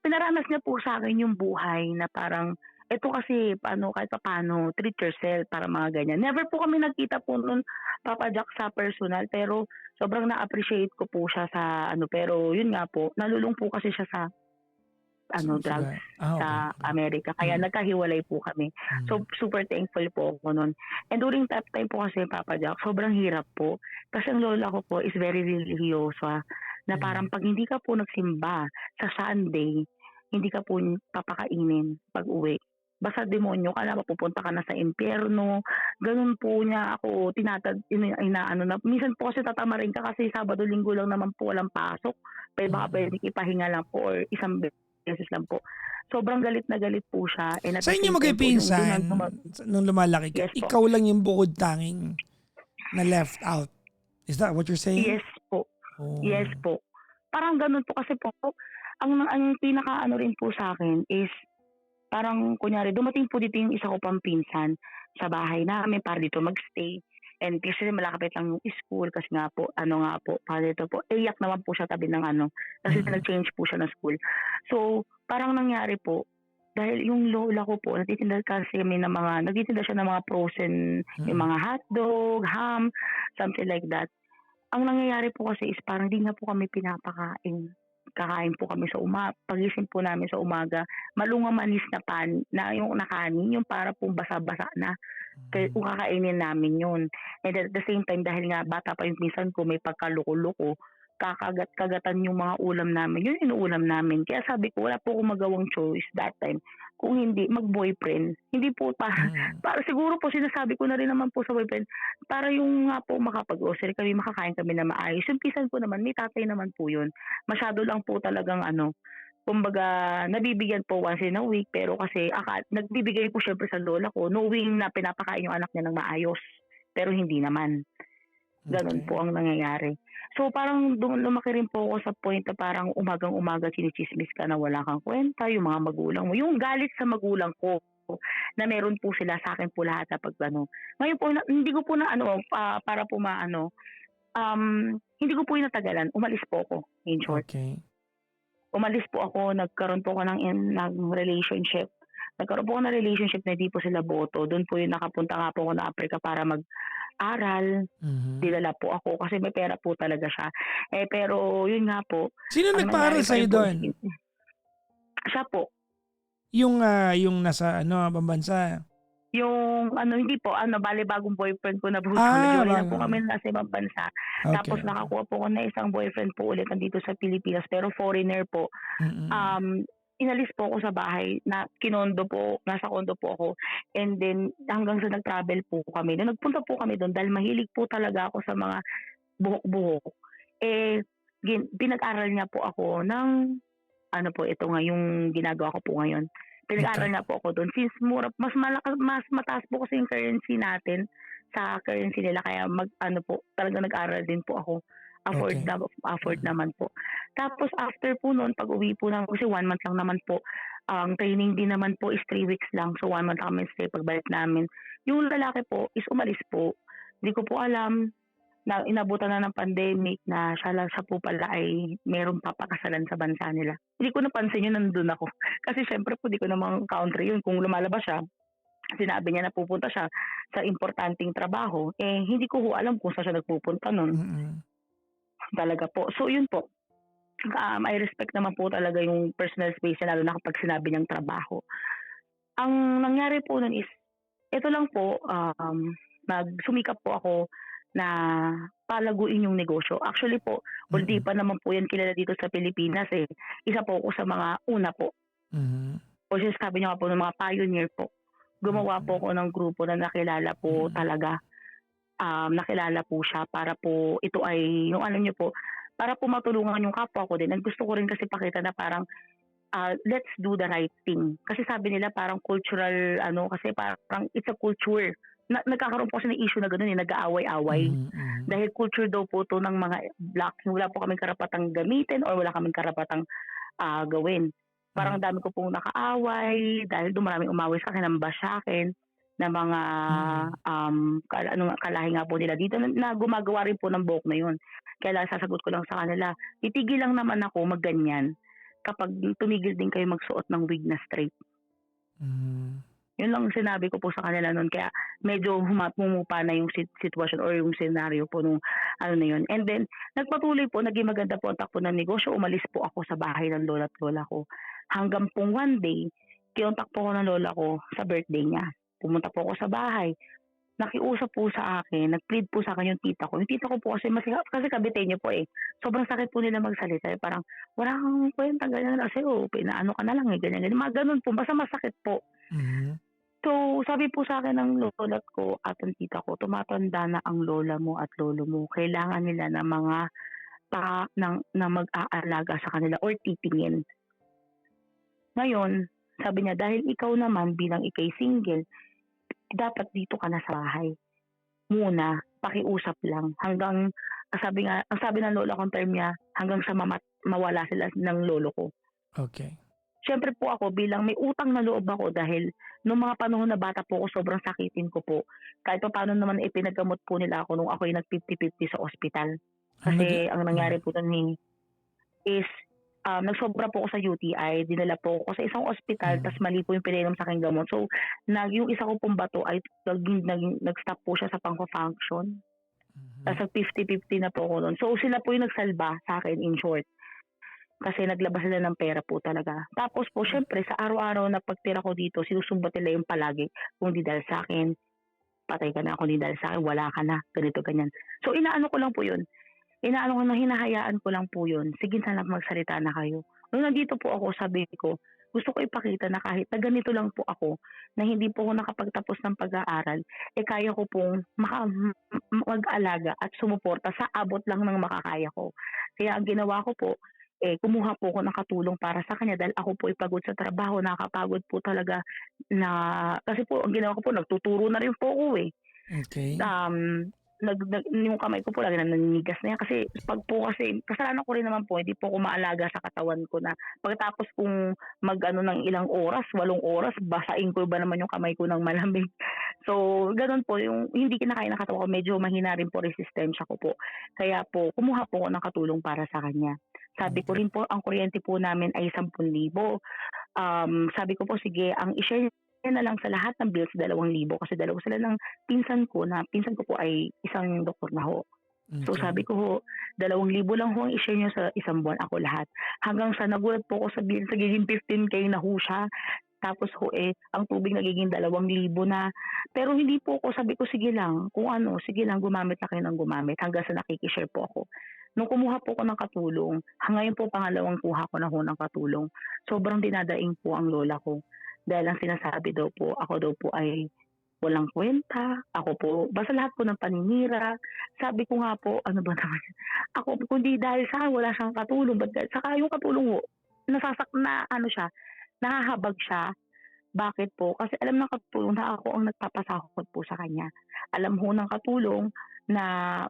Speaker 2: pinaranas niya po sa akin yung buhay na parang, ito kasi, kahit paano, treat yourself, para mga ganyan. Never po kami nagkita po nun, Papa Jack, sa personal, pero sobrang na-appreciate ko po siya sa pero yun nga po, nalulung po kasi siya sa drugs
Speaker 1: Sila okay,
Speaker 2: sa
Speaker 1: okey.
Speaker 2: Amerika. Kaya
Speaker 1: Mm,
Speaker 2: nagkahiwalay po kami.
Speaker 1: hmm,
Speaker 2: So, super thankful po ako nun. And during that time po kasi, Papa Jack, sobrang hirap po. Kasi ang lola ko po is very religyosa, na parang
Speaker 1: hmm,
Speaker 2: 'pag hindi ka po nagsimba sa Sunday, hindi ka po papakainin pag-uwi. Basta demonyo ka na, mapupunta ka na sa impyerno, gano'n po niya ako inaano na minsan po kasi tatamarin ka kasi Sabado, Linggo lang naman po walang pasok, baka
Speaker 1: mm.
Speaker 2: puwedeng ipahinga lang po or isang beses lang po. Sobrang galit na galit po siya and at
Speaker 1: Sa
Speaker 2: the
Speaker 1: inyo
Speaker 2: same time po yung do'n
Speaker 1: magpipinsan,
Speaker 2: ang
Speaker 1: nung lumalaki ka,
Speaker 2: yes po.
Speaker 1: ikaw lang yung bukod tanging na left out. Is that what you're saying?
Speaker 2: Yes po, yes
Speaker 1: Oh.
Speaker 2: po. Parang gano'n po kasi po ang pinakaano rin po sa'kin is parang kunyari dumating po dito yung isa ko pang pinsan sa bahay namin para dito mag-stay and kasi malapit lang yung school kasi nga po ano nga po para dito po iyak naman po siya tabi ng ano kasi
Speaker 1: Mm,
Speaker 2: nag-change po siya ng school. So, parang nangyari po dahil yung lola ko po nagtitinda siya ng mga frozen yung
Speaker 1: mm,
Speaker 2: mga hotdog, ham, something like that. Ang nangyayari po kasi is parang 'di na po kami pinapakain. Kakain po kami pagising po namin sa umaga, malungang manis na na yung na kanin, yung para pong basa-basa na,
Speaker 1: hmm,
Speaker 2: kung kakainin namin yun. And at the same time dahil nga bata pa yung pinsan ko may pagkaloko-loko, kakagat-kagatan yung mga ulam namin, yun inuulam namin. Kaya sabi ko wala po akong magawang choice that time, kung hindi mag-boyfriend. Hindi po
Speaker 1: mm,
Speaker 2: para siguro po sinasabi ko na rin naman po sa boyfriend para yung nga po makapag-grocery kami, makakain kami na maayos. Yung pinsan ko naman, may tatay naman po yun. Masyado lang po talagang ano, kumbaga nabibigyan po once in a week pero kasi nagbibigay po siyempre sa lola ko knowing na pinapakain yung anak niya ng maayos. Pero hindi naman. Gano'n
Speaker 1: okey.
Speaker 2: po ang nangyayari. So parang lumaki rin po ako sa point na parang umagang-umaga tsini-tsismis ka na wala kang kuwenta, yung mga magulang mo, yung galit sa magulang ko na meron po sila sa'kin po lahat kapag ano. Ngayon po hindi ko po na ano, para po maano, hindi ko po inatagalan, umalis po ako, in short.
Speaker 1: Okey.
Speaker 2: Umalis po ako, nagkaroon po ako ng relationship. Nagkaroon po ako ng relationship na hindi po sila boto, do'n po yung nakapunta nga po ako ng Africa para mag-aral.
Speaker 1: Mhm.
Speaker 2: Dinala po ako kasi may pera po talaga siya. Eh, pero yun nga po,
Speaker 1: Sino
Speaker 2: ang
Speaker 1: nagpaaral
Speaker 2: nangyari pa
Speaker 1: sa'yo
Speaker 2: rin po is
Speaker 1: dun?
Speaker 2: siya po,
Speaker 1: Yung nasa ano, ibang bansa?
Speaker 2: yung ano hindi po ano bale bagong boyfriend ko na po siya, naghiwalay na po
Speaker 1: Bago.
Speaker 2: kami nasa ibang bansa.
Speaker 1: Okey,
Speaker 2: Tapos
Speaker 1: okey.
Speaker 2: nakakuha po ako ng isang boyfriend po ulit nandito sa Pilipinas pero foreigner po.
Speaker 1: Mm,
Speaker 2: Um, Inalis po ako sa bahay na kinondo po, nasa condo po ako and then hanggang sa nag-travel po kami. Nung nagpunta po kami dun dahil mahilig po talaga ako sa mga buhok-buhok, eh, pinag-aral niya po ako ng ano po, ito nga yung ginagawa ko po ngayon. Pinag-aral
Speaker 1: okey.
Speaker 2: nga po ako dun since mas mataas po kasi yung currency natin sa currency nila kaya ano po, talagang nag-aral din po ako.
Speaker 1: Okey.
Speaker 2: Afford
Speaker 1: Mm,
Speaker 2: naman po. Tapos after po nun pag-uwi po namin kasi 1 month lang naman po, ang training din naman po is 3 weeks lang. So 1 month lang kami stay pagbalik namin. Yung lalaki po is umalis po. Hindi ko po alam na inabutan na ng pandemic na siya po pala ay merong papakasalan sa bansa nila. Hindi ko napansin yun nandun ako. Kasi siyempre po di ko namang country yun kung lumalabas siya, sinabi niya na pupunta siya sa importanteng trabaho, eh hindi ko ho alam kung saan siya nagpupunta nun,
Speaker 1: mm,
Speaker 2: talaga po. So yun po, I respect naman po talaga yung personal space niya lalo na kapag sinabi niyang trabaho. Ang nangyari po nun is ito lang po, sumikap po ako na palaguin yung negosyo. Actually po, hindi
Speaker 1: mm,
Speaker 2: pa naman po yan kilala dito sa Pilipinas eh. Isa po ako sa mga una po.
Speaker 1: mhm,
Speaker 2: O sabi niyo nga po ng mga pioneer po. Gumawa po
Speaker 1: mm,
Speaker 2: ako ng grupo na nakilala po
Speaker 1: mm,
Speaker 2: talaga. Nakilala po siya para po ito ay yung ano niyo po, para po matulungan yung kapwa ko din. And gusto ko rin kasi pakita na parang let's do the right thing. Kasi sabi nila parang cultural ano, kasi parang it's a culture. Nagkakaroon po kasi ng issue na gano'n, eh, nag-aaway-away.
Speaker 1: mhm, mhm,
Speaker 2: Dahil culture daw po 'to ng mga black, wala po kaming karapatang gamitin or wala kaming karapatang, gawin. Parang ang
Speaker 1: mm,
Speaker 2: dami ko pong nakaaway dahil do'n maraming umaway sa'kin, nambash sa'kin na mga,
Speaker 1: mm,
Speaker 2: ano nga kalahi nga po nila dito na gumagawa rin po ng buhok na 'yun. Kaya lang sasagot ko lang sa kanila, titigil lang naman ako magganyan kapag tumigil din kayo magsuot ng wig na straight.
Speaker 1: hmm.
Speaker 2: Yun lang ang sinabi ko po sa kanila nun kaya medyo pumupa na yung sitwasyon or yung scenario po nung ano na yun. And then nagpatuloy po, naging maganda po ang takbo ng negosyo, umalis po ako sa bahay ng lola at lola ko. Hanggang pong one day, kinontak po ako ng lola ko sa birthday niya. Pumunta po ako sa bahay, nakiusap po sa akin, nag-plead po sa akin yung tita ko. Yung tita ko po kasi Caviteño po eh. Sobrang sakit po nila magsalita. Parang, wala kang kwenta, ganyan kasi pinaano ka na lang eh, ganyan, ganyan. Mga ganun po, basta masakit po.
Speaker 1: Mhm.
Speaker 2: So, sabi po sa akin ng lolat ko at ang tita ko, tumatanda na ang lola mo at lolo mo. Kailangan nila ng mga na mag-aalaga sa kanila or titingin. Ngayon, sabi niya, dahil ikaw naman bilang ikay single, dapat dito ka na sa bahay. Muna, pakiusap lang. Hanggang, ang sabi ng lola kong term niya, hanggang sa mawala sila ng lolo ko.
Speaker 1: Okay.
Speaker 2: Siyempre po ako bilang may utang na loob ako dahil nung mga panahon na bata po ako sobrang sakitin ko po. Kahit pa paano naman ipinagamot po nila ako nung ako'y nag-50-50 sa ospital. Kasi ang nangyari po nun is nagsobra po ako sa UTI, dinala po ako sa isang ospital, tas mali po yung pinainom sa aking gamot. So, yung isa ko pong bato ay nag-stop po siya sa pang-function. Tas nag 50-50 na po ako nun. So, sila po yung nagsalba sa akin in short. Kasi naglabas sila ng pera po talaga. Tapos po, syempre, sa araw-araw na pagtira ko dito, sinusumbat nila yung palagi. Kung di dahil sa akin, patay ka na. Kung di dahil sa akin, wala ka na. Ganito, ganyan. So, inaano ko lang po yun. Hinahayaan ko lang po yun. Sige na lang magsalita na kayo. Nung nandito po ako, sabi ko, gusto ko ipakita na kahit na ganito lang po ako, na hindi po ako nakapagtapos ng pag-aaral, kaya ko pong mag-alaga at sumuporta sa abot lang ng makakaya ko. Kaya ang ginawa ko po, kumuha po ako ng katulong para sa kanya dahil ako po ipagod sa trabaho, nakakapagod po talaga na, kasi po ang ginawa ko po, nagtuturo na rin po ako eh.
Speaker 1: Okay.
Speaker 2: Yung kamay ko po lagi na naninigas na yan kasi pag po kasi kasalanan ko rin naman po, hindi po ako maalaga sa katawan ko na pagkatapos kung mag-ano ng ilang oras, 8 oras, basain ko ba naman yung kamay ko ng malamig. So, ganun po, yung hindi kinakaya ng katawan ko, medyo mahina rin po resistensya ko po. Kaya po, kumuha po ako ng katulong para sa kanya. Sabi ko rin po, ang kuryente po namin ay 10,000. Sabi ko po, sige, ang i-share na lang sa lahat ng bills 2,000 kasi dalawa sila ng pinsan ko po ay isang doktor na ho. So
Speaker 1: Okay.
Speaker 2: sabi ko ho, 2,000 lang ho ang i-share nyo sa isang buwan, ako lahat. Hanggang sa nagulat po ako sa bill, nagiging 15K na ho siya. Tapos ho ang tubig nagiging 2,000 na. Pero hindi po ako, sabi ko sige lang, kung ano, sige lang, gumamit na kayo ng gumamit hanggang sa nakikishare po ako. Nung kumuha po ako ng katulong, ngayon po pangalawang kuha ko na ho ng katulong, sobrang dinadaing po ang lola ko. Dahil ang sinasabi daw po, ako daw po ay walang kwenta, ako po, basta lahat po ng paninira. Sabi ko nga po, ano ba naman, ako kundi dahil sa akin, wala siyang katulong, saka yung katulong ho, ano siya, nahahabag siya. Bakit po? Kasi alam ng katulong na ako ang nagpapasahod po sa kanya. Alam ho ng katulong na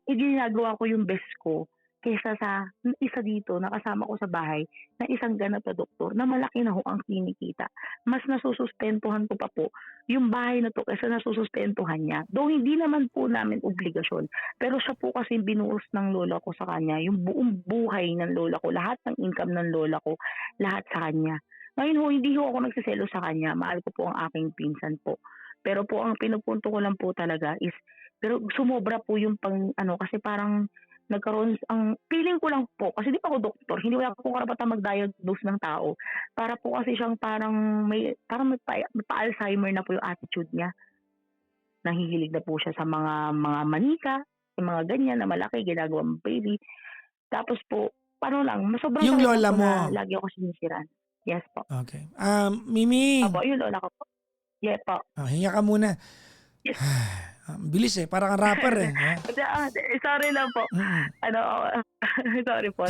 Speaker 2: ginagawa ko yung best ko kaysa sa isa dito na kasama ko sa bahay na isang ganap na doktor na malaki na ho ang kinikita. Mas nasusustentuhan ko pa po yung bahay na to kaysa nasusustentuhan niya. Though hindi naman po namin obligasyon, pero siya po kasi binuhos ng lola ko sa kanya, yung buong buhay ng lola ko, lahat ng income ng lola ko, lahat sa kanya. Ngayon ho, hindi ho ako nagsiselo sa kanya. Mahal ko po ang aking pinsan po. Pero po ang pinupunto ko lang po talaga is, pero sumobra po yung kasi parang nagkaroon, ang feeling ko lang po, kasi di pa ako doktor, hindi wala akong karapatan mag-diagnose ng tao. Para po kasi siyang parang may pa-Alzheimer na po yung attitude niya. Nahihilig na po siya sa mga manika, yung mga ganyan na malaki, ginagawang baby. Tapos po, sobrang
Speaker 1: Yung
Speaker 2: sakit
Speaker 1: lola
Speaker 2: po
Speaker 1: mo.
Speaker 2: na lagi ako sinisiraan. Yes po.
Speaker 1: Okay. Mimi,
Speaker 2: Opo, yung lola ko po. Yes po.
Speaker 1: hinga ka muna.
Speaker 2: Yes.
Speaker 1: Ang bilis eh, parang kang rapper eh.
Speaker 2: Sorry lang po.
Speaker 1: Mm-mm.
Speaker 2: Sorry po.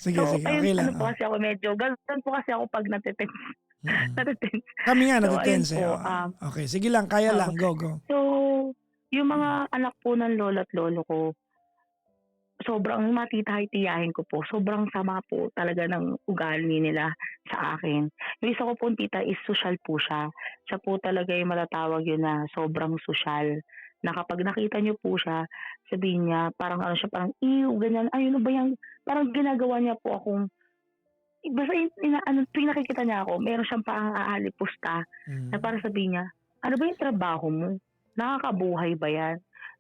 Speaker 1: Sige,
Speaker 2: So,
Speaker 1: sige,
Speaker 2: ayun,
Speaker 1: okay lang.
Speaker 2: po kasi ako medyo, ganun po kasi ako pag natitense.
Speaker 1: Mm-mm.
Speaker 2: Natitense.
Speaker 1: Kami nga
Speaker 2: So, ayun
Speaker 1: natitense eh.
Speaker 2: po.
Speaker 1: Okay, sige lang, kaya lang. Go, go.
Speaker 2: So, yung mga anak po ng lola at lolo ko, sobrang matitiyahin ko po. Sobrang sama po talaga ng ugali nila sa akin. Yung isa ko pong tita is social po siya. Siya po talaga yung matatawag yun na sobrang social. Na kapag nakita niyo po siya, sabihin niya, parang ano siya, parang, ganyan, ayun ba yan? Parang ginagawa niya po akong, basta tuwing nakikita niya ako, meron siyang pang-aalipusta na
Speaker 1: Mm.
Speaker 2: para sabihin niya, "Ano ba yung trabaho mo? Nakakabuhay ba yan?"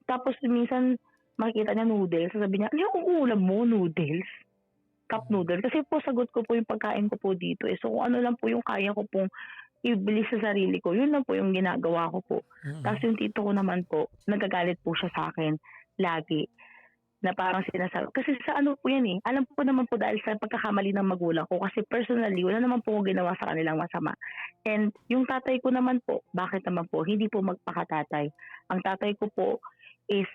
Speaker 2: Tapos minsan makikita niya noodles, sasabihin niya, "Ano yung ulam mo, noodles? Cup noodle?" Kasi po sagot ko po yung pagkain ko po dito, eh. So, kung ano lang po yung kaya ko pong ibili sa sarili ko, yun lang po yung ginagawa ko po. Tapos
Speaker 1: Mm.
Speaker 2: yung tito ko naman po, nagagalit po siya sa'kin lagi. Na parang sinasabi kasi sa ano po 'yan, eh, alam ko naman po dahil sa pagkakamali ng magulang ko kasi personally wala naman po akong ginawa sa kanilang masama. And yung tatay ko naman po, bakit naman po hindi po magpakatatay. Ang tatay ko po is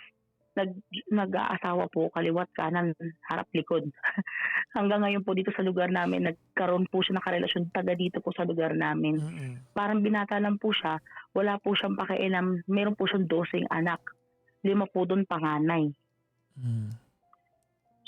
Speaker 2: nag nag-aasawa po kaliwa't kanan, harap likod. Hanggang ngayon po dito sa lugar namin nagkaroon po siya ng karelasyon taga dito po sa lugar namin.
Speaker 1: Mm.
Speaker 2: Parang binata lang po siya, wala po siyang pakialam, meron po siyang 12 anak, 5 po dun panganay.
Speaker 1: Mm.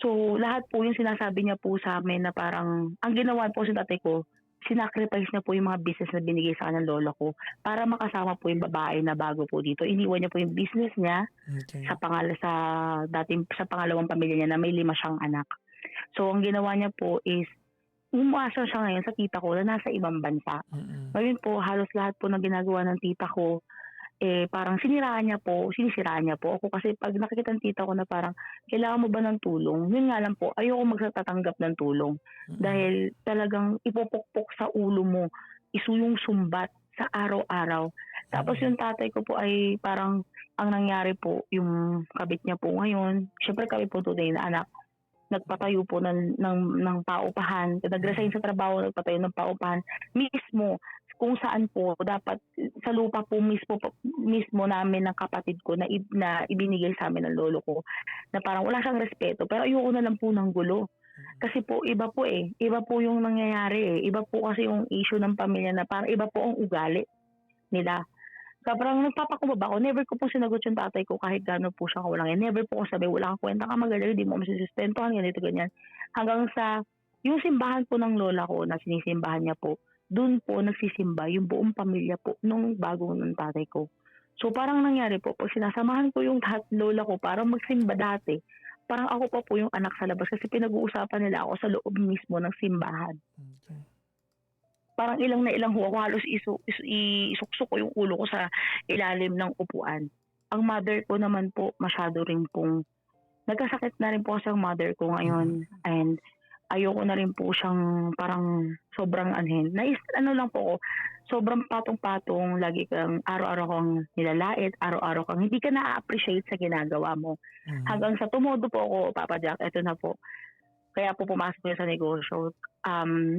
Speaker 2: So, lahat po yung sinasabi niya po sa amin na parang ang ginawa po sa tatay ko, sinacrifice niya po yung mga business na binigay sa kanya ng lola ko para makasama po yung babae na bago po dito. Iniwan niya po yung business niya
Speaker 1: Okay.
Speaker 2: sa pangalawang pamilya niya na may 5 siyang anak. So, ang ginawa niya po is umuasa siya ngayon sa tita ko na nasa ibang bansa.
Speaker 1: Mm.
Speaker 2: Ngayon po, halos lahat po ng ginagawa ng tita ko parang sinisiraan niya po ako kasi 'pag nakikita ng tita ko na parang, "Kailangan mo ba ng tulong?" Yun nga lang po, ayoko magtatanggap ng tulong.
Speaker 1: Mm.
Speaker 2: Dahil talagang ipupukpok sa ulo mo, yung sumbat sa araw-araw. Tapos
Speaker 1: Mm.
Speaker 2: yung tatay ko po ay parang ang nangyari po, yung kabit niya po ngayon, siyempre kami po tunay na anak, nagpatayo po ng paupahan, nag-resign
Speaker 1: Mm.
Speaker 2: sa trabaho, nagpatayo ng paupahan mismo kung saan po dapat sa lupa po mismo namin ng kapatid ko na ibinigay sa amin ng lolo ko na parang wala siyang respeto pero ayoko na lang po ng gulo.
Speaker 1: Mm.
Speaker 2: Kasi po iba po yung nangyayari, eh, iba po kasi yung issue ng pamilya na parang iba po ang ugali nila. Sobrang nagpapakumbaba ako, never ko po sinagot yung tatay ko kahit gaano po siya kawalang never po ko sabi, "Wala kang kwenta ka magaling, di mo kami susustentuhan," ganito, ganyan. Hanggang sa yung simbahan po ng lola ko na sinisimbahan niya po, dun po nagsisimba yung buong pamilya po nung bago ng tatay ko. So parang nangyari po, 'pag sinasamahan ko yung lola ko para magsimba dati, parang ako pa po yung anak sa labas kasi pinag-uusapan nila ako sa loob mismo ng simbahan.
Speaker 1: Okay.
Speaker 2: Parang ilang na ilang ho ako halos isuksok ko yung ulo ko sa ilalim ng upuan. Ang mother ko naman po masyado rin pong nagkasakit na rin po kasi ang mother ko
Speaker 1: Mm.
Speaker 2: ngayon and ayoko na rin po siyang parang sobrang anhin. Ano lang po ako, sobrang patong-patong, lagi kang araw-araw kang nilalait, araw-araw kang hindi ka na-a-appreciate sa ginagawa mo.
Speaker 1: Mm.
Speaker 2: Hanggang sa tumodo po ako, Papa Jack, eto na po. Kaya po pumasok na sa negosyo.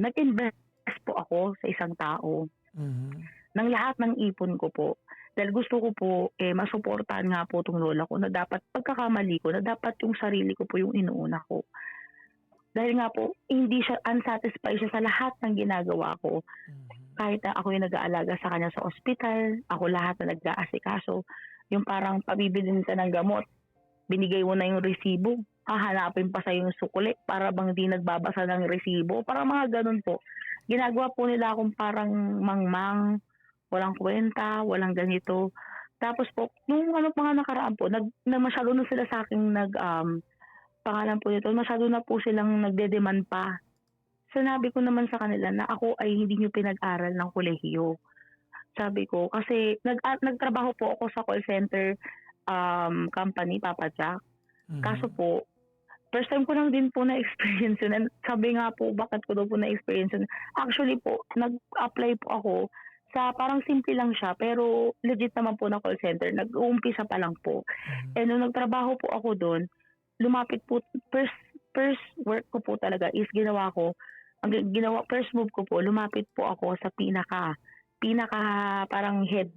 Speaker 2: Nag-invest po ako sa isang tao
Speaker 1: Mhm.
Speaker 2: ng lahat ng ipon ko po. Dahil gusto ko po, masuportahan nga po 'tong lola ko na dapat pagkakamali ko na dapat yung sarili ko po yung inuuna ko. Dahil nga po hindi siya unsatisfied siya sa lahat ng ginagawa ko.
Speaker 1: Mhm.
Speaker 2: Kahit na ako yung nag-aalaga sa kanya sa ospital, ako lahat na nag-aasikaso. Yung parang pabibilhin ka ng gamot, binigay mo na yung resibo, hahanapin pa sa'yo yung sukli para bang di nagbabasa ng resibo, parang mga gano'n po. Ginagawa po nila akong parang mangmang, walang kuwenta, walang ganito. Tapos po nung ano pa nga nakaraan po na masyado na sila sa'king pangalan po nito, masyado na po silang nagde-demand pa. Sinabi ko naman sa kanila na ako ay hindi niyo pinag-aral ng kolehiyo. Sabi ko kasi nagtrabaho po ako sa call center, company, Papa Jack. Kaso
Speaker 1: Mhm.
Speaker 2: po, first time ko lang din po na-experience yun and sabi nga po bakit ko daw po na-experience yun. Actually po, nag-apply po ako sa parang simple lang siya pero legit naman po na call center. Nag-uumpisa pa lang po.
Speaker 1: Mhm.
Speaker 2: And nung nagtrabaho po ako dun, lumapit po, first work ko po talaga is ginawa ko, first move ko po, lumapit po ako sa pinaka parang head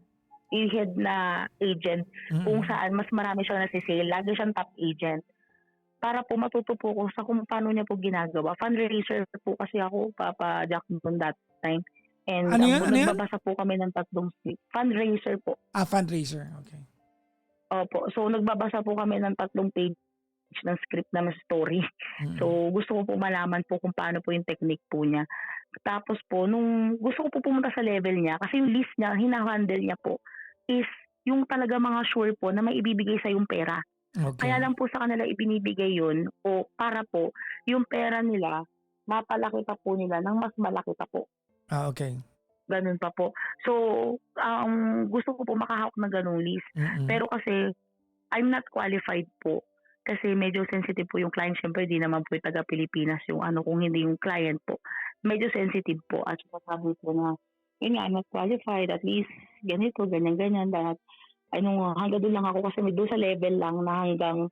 Speaker 2: na agent kung
Speaker 1: Mm.
Speaker 2: saan mas marami siyang nasi-sale, lagi siyang top agent. Para po matuto po ko sa kung paano niya po ginagawa. Fundraiser po kasi ako, Papa Jack, noon that time. And
Speaker 1: Ano 'yan, ano 'yan?
Speaker 2: nagbabasa po kami ng 3 fundraiser po.
Speaker 1: Fundraiser, okay.
Speaker 2: Opo. So nagbabasa po kami ng 3 page ng script na may story.
Speaker 1: Mm.
Speaker 2: So gusto ko po malaman po kung paano po yung technique po niya. Tapos po nung gusto ko po pumunta sa level niya kasi yung list niya, hina-handle niya po is yung talaga mga sure po na may ibibigay sa yung pera. Kaya
Speaker 1: Okay.
Speaker 2: lang po sa kanila ibinibigay yun o para po yung pera nila mapalaki pa po nila ng mas malaki pa po.
Speaker 1: Okay.
Speaker 2: Gano'n pa po. So, gusto ko po makahawak ng gano'ng list.
Speaker 1: Mm.
Speaker 2: Pero kasi I'm not qualified po. Kasi medyo sensitive po yung client. Siyempre, di naman po yung taga-Pilipinas yung ano, kung hindi yung client po. Medyo sensitive po. At saka sabi po na, yun nga, I'm not qualified. At least, ganito, ganyan-ganyan. That, hanggang doon lang ako kasi doon sa level lang na hanggang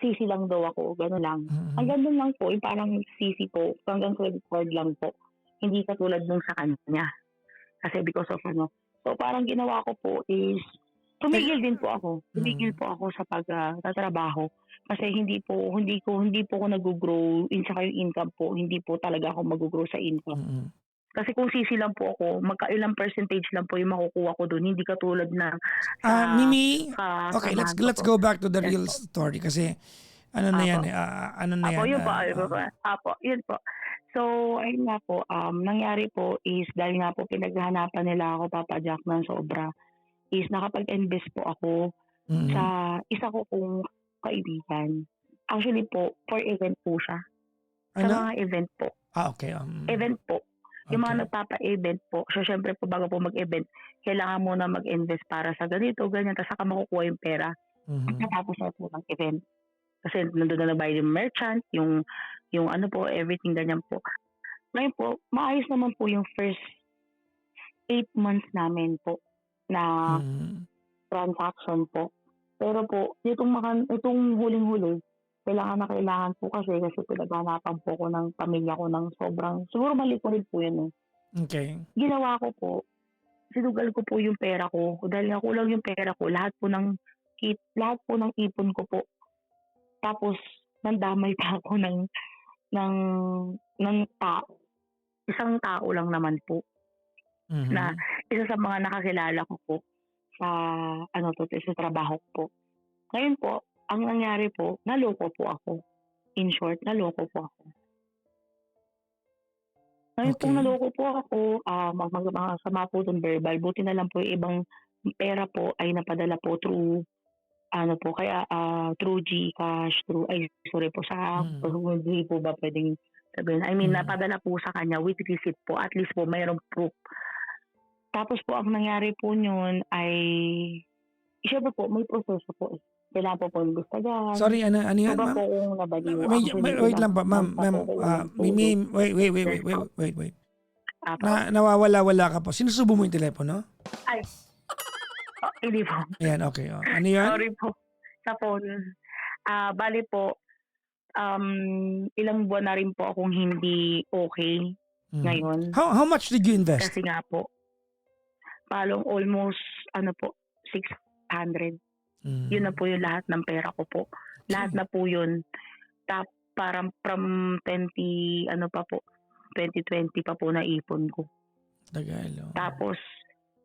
Speaker 2: CC lang daw ako. Gano'n lang.
Speaker 1: Mm.
Speaker 2: Hanggang doon lang po, yung parang CC po. Hanggang credit card lang po. Hindi katulad nung sa kanya. Kasi because of ano. So, parang ginawa ko po is, tumigil din po ako. Tumigil po ako sa pagtatrabaho. Kasi hindi po ako nag-grow saka yung income po, hindi po talaga ako mag-grow sa income.
Speaker 1: Mm.
Speaker 2: Kasi kung sisi lang po ako, magkailang percentage lang po yung makukuha ko doon, hindi katulad na sa
Speaker 1: Mimi, okay, let's
Speaker 2: kasamahan ko
Speaker 1: let's
Speaker 2: po.
Speaker 1: go back to the
Speaker 2: Yes
Speaker 1: real
Speaker 2: po.
Speaker 1: story kasi ano na yan
Speaker 2: Apo.
Speaker 1: ano na
Speaker 2: Apo,
Speaker 1: yan.
Speaker 2: yun po. Apo, yun po. So, ayun nga po, nangyari po is dahil nga po pinaghahanapan nila ako, Papa Jack, ng sobra, is nakapag-invest po ako sa isa ko pong kaibigan. Actually po, for event po siya. Sa
Speaker 1: Ano?
Speaker 2: mga event po.
Speaker 1: Okay.
Speaker 2: Event po. Yung
Speaker 1: Okay.
Speaker 2: mga nagpapa-event po. So, syempre po, bago po mag-event, kailangan mo na mag-invest para sa ganito, ganyan. Tapos saka makukuha yung pera. Pagkatapos na po ng event. Kasi nandun na nagbayad yung merchant, yung ano po, everything ganyan po. Ngayon po, maayos naman po yung first 8 months namin po na transaction po. Pero po, itong huling-huli, kailangan po kasi pinaghanapan po ko ng pamilya ko ng sobrang, siguro mali ko rin po yun eh.
Speaker 1: Okay.
Speaker 2: Ginawa ko po, sinugal ko po yung pera ko. Dahil nga kulang yung pera ko, lahat po ng ipon ko po. Tapos, nandamay pa ako ng tao. Isang tao lang naman po. Na isa sa mga nakakilala ko po sa sa trabaho ko po. Ngayon po, ang nangyari po, naloko po ako. In short, naloko po ako. Ngayon po,
Speaker 1: Okay.
Speaker 2: naloko po ako, masama po itong verbal. Buti na lang po yung ibang pera po ay napadala po through through GCash, sorry po, sa hindi po ba pwedeng sabihin. I mean, napadala po sa kanya with receipt po. At least po, mayroong proof. Tapos po, ang nangyari po yun ay, syempre po, may proseso po. Kailangan po imbestigahan.
Speaker 1: Sorry, ano yan,
Speaker 2: Iba
Speaker 1: ma'am?
Speaker 2: po kung nabaliw.
Speaker 1: Wait lang po, ma'am. Mimi, wait. Nawawala-wala ka po. Sinusubo mo yung telepono?
Speaker 2: Ay, hindi po.
Speaker 1: Ayan, okay. Ano yan?
Speaker 2: Sorry po. Sa phone. Bali po, ilang buwan na rin po akong hindi okay ngayon.
Speaker 1: How much did you invest?
Speaker 2: Kasi nga po, palong almost, 600. Yun na po yung lahat ng pera ko po. Lahat na po yun. Parang from 2020 pa po na ipon ko.
Speaker 1: Tagal.
Speaker 2: Tapos,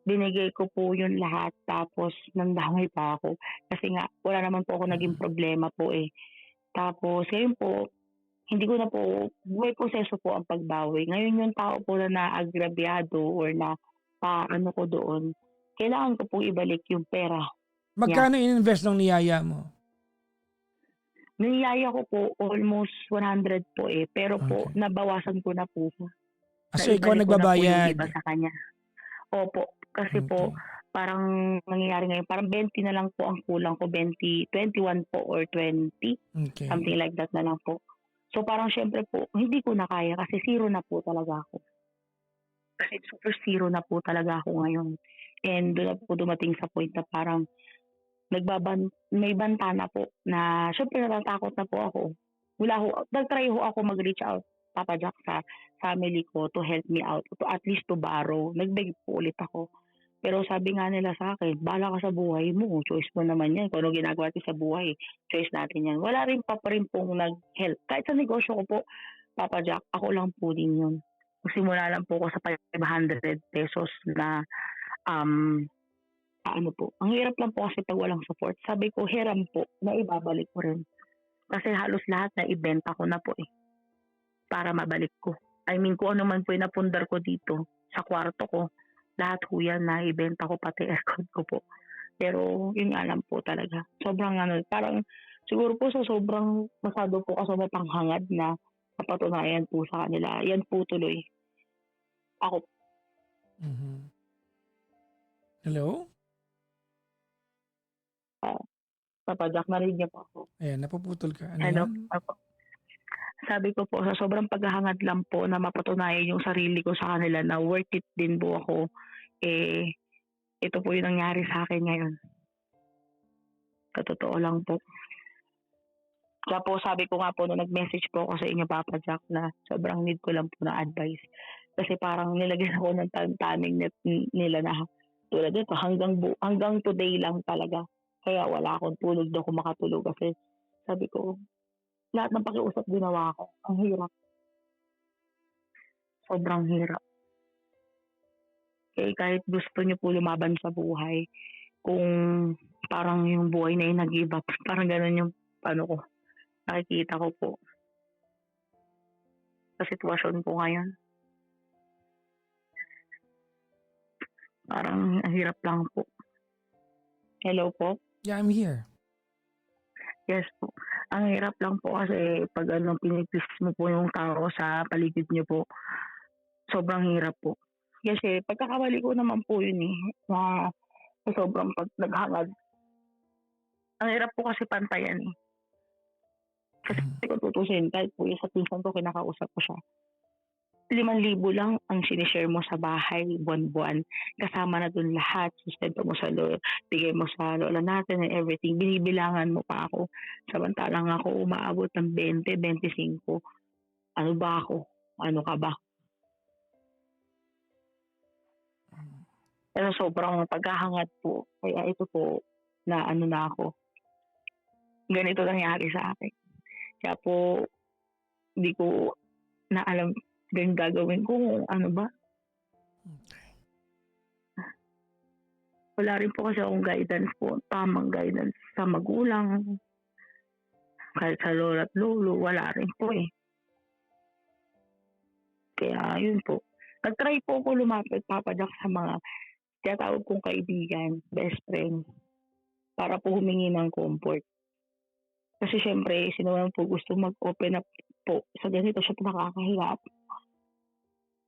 Speaker 2: binigay ko po yun lahat. Tapos, nandamay pa ako. Kasi nga, wala naman po ako naging problema po eh. Tapos, ngayon po, hindi ko na po, may proseso po ang pagbawi. Ngayon yung tao po na naagrabyado or na ko doon, kailangan ko po ibalik yung pera.
Speaker 1: Magkano in-invest ng niyaya mo?
Speaker 2: Niyaya ko po almost 100 po eh. Pero po, nabawasan ko na po siya.
Speaker 1: So, ikaw nagbabayad?
Speaker 2: Iba sa kanya. Opo. Kasi po, parang nangyayari ngayon, parang 20 na lang po ang kulang ko. 21 po or 20.
Speaker 1: Okay.
Speaker 2: Something like that na lang po. So parang syempre po, hindi ko na kaya kasi zero na po talaga ako. Kasi super zero na po talaga ako ngayon. And doon na po dumating sa point na parang may banta na po na syempre natatakot na po ako. Nag-try ako mag-reach out, Papa Jack, sa family ko to help me out, to at least to borrow. Nagbeg po ulit ako. Pero sabi nga nila sa akin, bahala ka sa buhay mo. Choice mo naman yan. Kung ano ginagawa natin sa buhay, choice natin yan. Wala rin pa rin pong nag-help. Kahit sa negosyo ko po, Papa Jack, ako lang po din yun. Magsimula lang po ako sa 500 pesos na po. Ang hirap lang po kasi pag walang support. Sabi ko, hiram po na ibabalik ko rin. Kasi halos lahat na ibenta ko na po eh. Para mabalik ko. I mean, kung ano man po yung napundar ko dito sa kwarto ko, lahat po yan na ibenta ko, pati aircon ko po. Pero yun nga lang po talaga. Sobrang parang siguro po sa sobrang masado po kasi mapanghangad na mapatunayan po sa kanila. Yan po tuloy. Ako,
Speaker 1: Mhm. Hello?
Speaker 2: Papa Jack, narinig niyo po ako.
Speaker 1: Ayan, napuputol ka. Ano
Speaker 2: Hello?
Speaker 1: yan?
Speaker 2: Opo. Sabi ko po, sa sobrang paghahangad lang po na mapatunayan yung sarili ko sa kanila na worth it din po ako, eh, ito po yung nangyari sa akin ngayon. Sa totoo lang po. Kaya po sabi ko nga po nung nag-message po ako sa inyo, Papa Jack, na sobrang need ko lang po ng advice. Kasi parang nilagyan ako ng tantaning nila na tulad nito, hanggang today lang talaga. Kaya wala akong tulog, daw ako makatulog kasi sabi ko, lahat ng pakiusap ginawa ko. Ang hirap. Sobrang hirap. Eh, kahit gusto niyo po lumaban sa buhay, kung parang yung buhay na yung nag-give up, parang ganun yung ko, nakikita ko po sa sitwasyon ko ngayon. Parang ang hirap lang po. Hello po?
Speaker 1: Yeah, I'm here.
Speaker 2: Yes po. Ang hirap lang po kasi pag pinipis mo po yung tao sa paligid niyo po, sobrang hirap po. Kasi pagkakamali ko naman po yun na sa sobrang pag naghangad. Ang hirap po kasi pantayan Kasi kung tutusin, kahit po yung sa pinsan ko, kinakausap ko siya. 5,000 lang ang sinishare mo sa bahay buwan-buwan. Kasama na dun lahat. Sustento mo sa bigay mo sa lola natin and everything. Binibilangan mo pa ako. Samantalang ako umaabot ng 20, 25. Ano ba ako? Ano ka ba? Pero sobrang pagkahangat po. Kaya ito po na na ako. Ganito nangyari sa akin. Kaya po, hindi ko na alam ganyan gagawin ko kung ano ba.
Speaker 1: Okay.
Speaker 2: Wala rin po kasi akong guidance po, tamang guidance sa magulang, kahit sa lola at lolo, wala rin po Kaya yun po. Nag-try po ako lumapit, Papa Jack, sa mga tinatawag kong kaibigan, best friend, para po humingi ng comfort. Kasi syempre, sino naman po gusto mag-open up po sa ganito, siya po nakakahirap.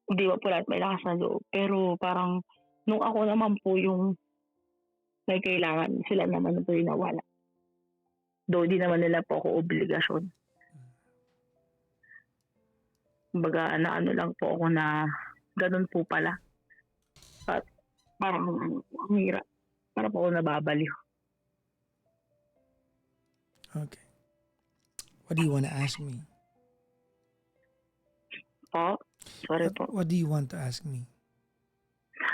Speaker 2: Hindi ba po lahat may lakas ng loob. Pero parang, nung ako naman po yung may kailangan, sila naman po yung nawala. Though di naman nila po ako obligasyon. Kumbaga, ano lang po ako na ganun po pala. At parang ang hirap. Parang po ako nababaliw.
Speaker 1: Okay. What do you want to ask me?
Speaker 2: Po? Sorry po.
Speaker 1: What do you want to ask me?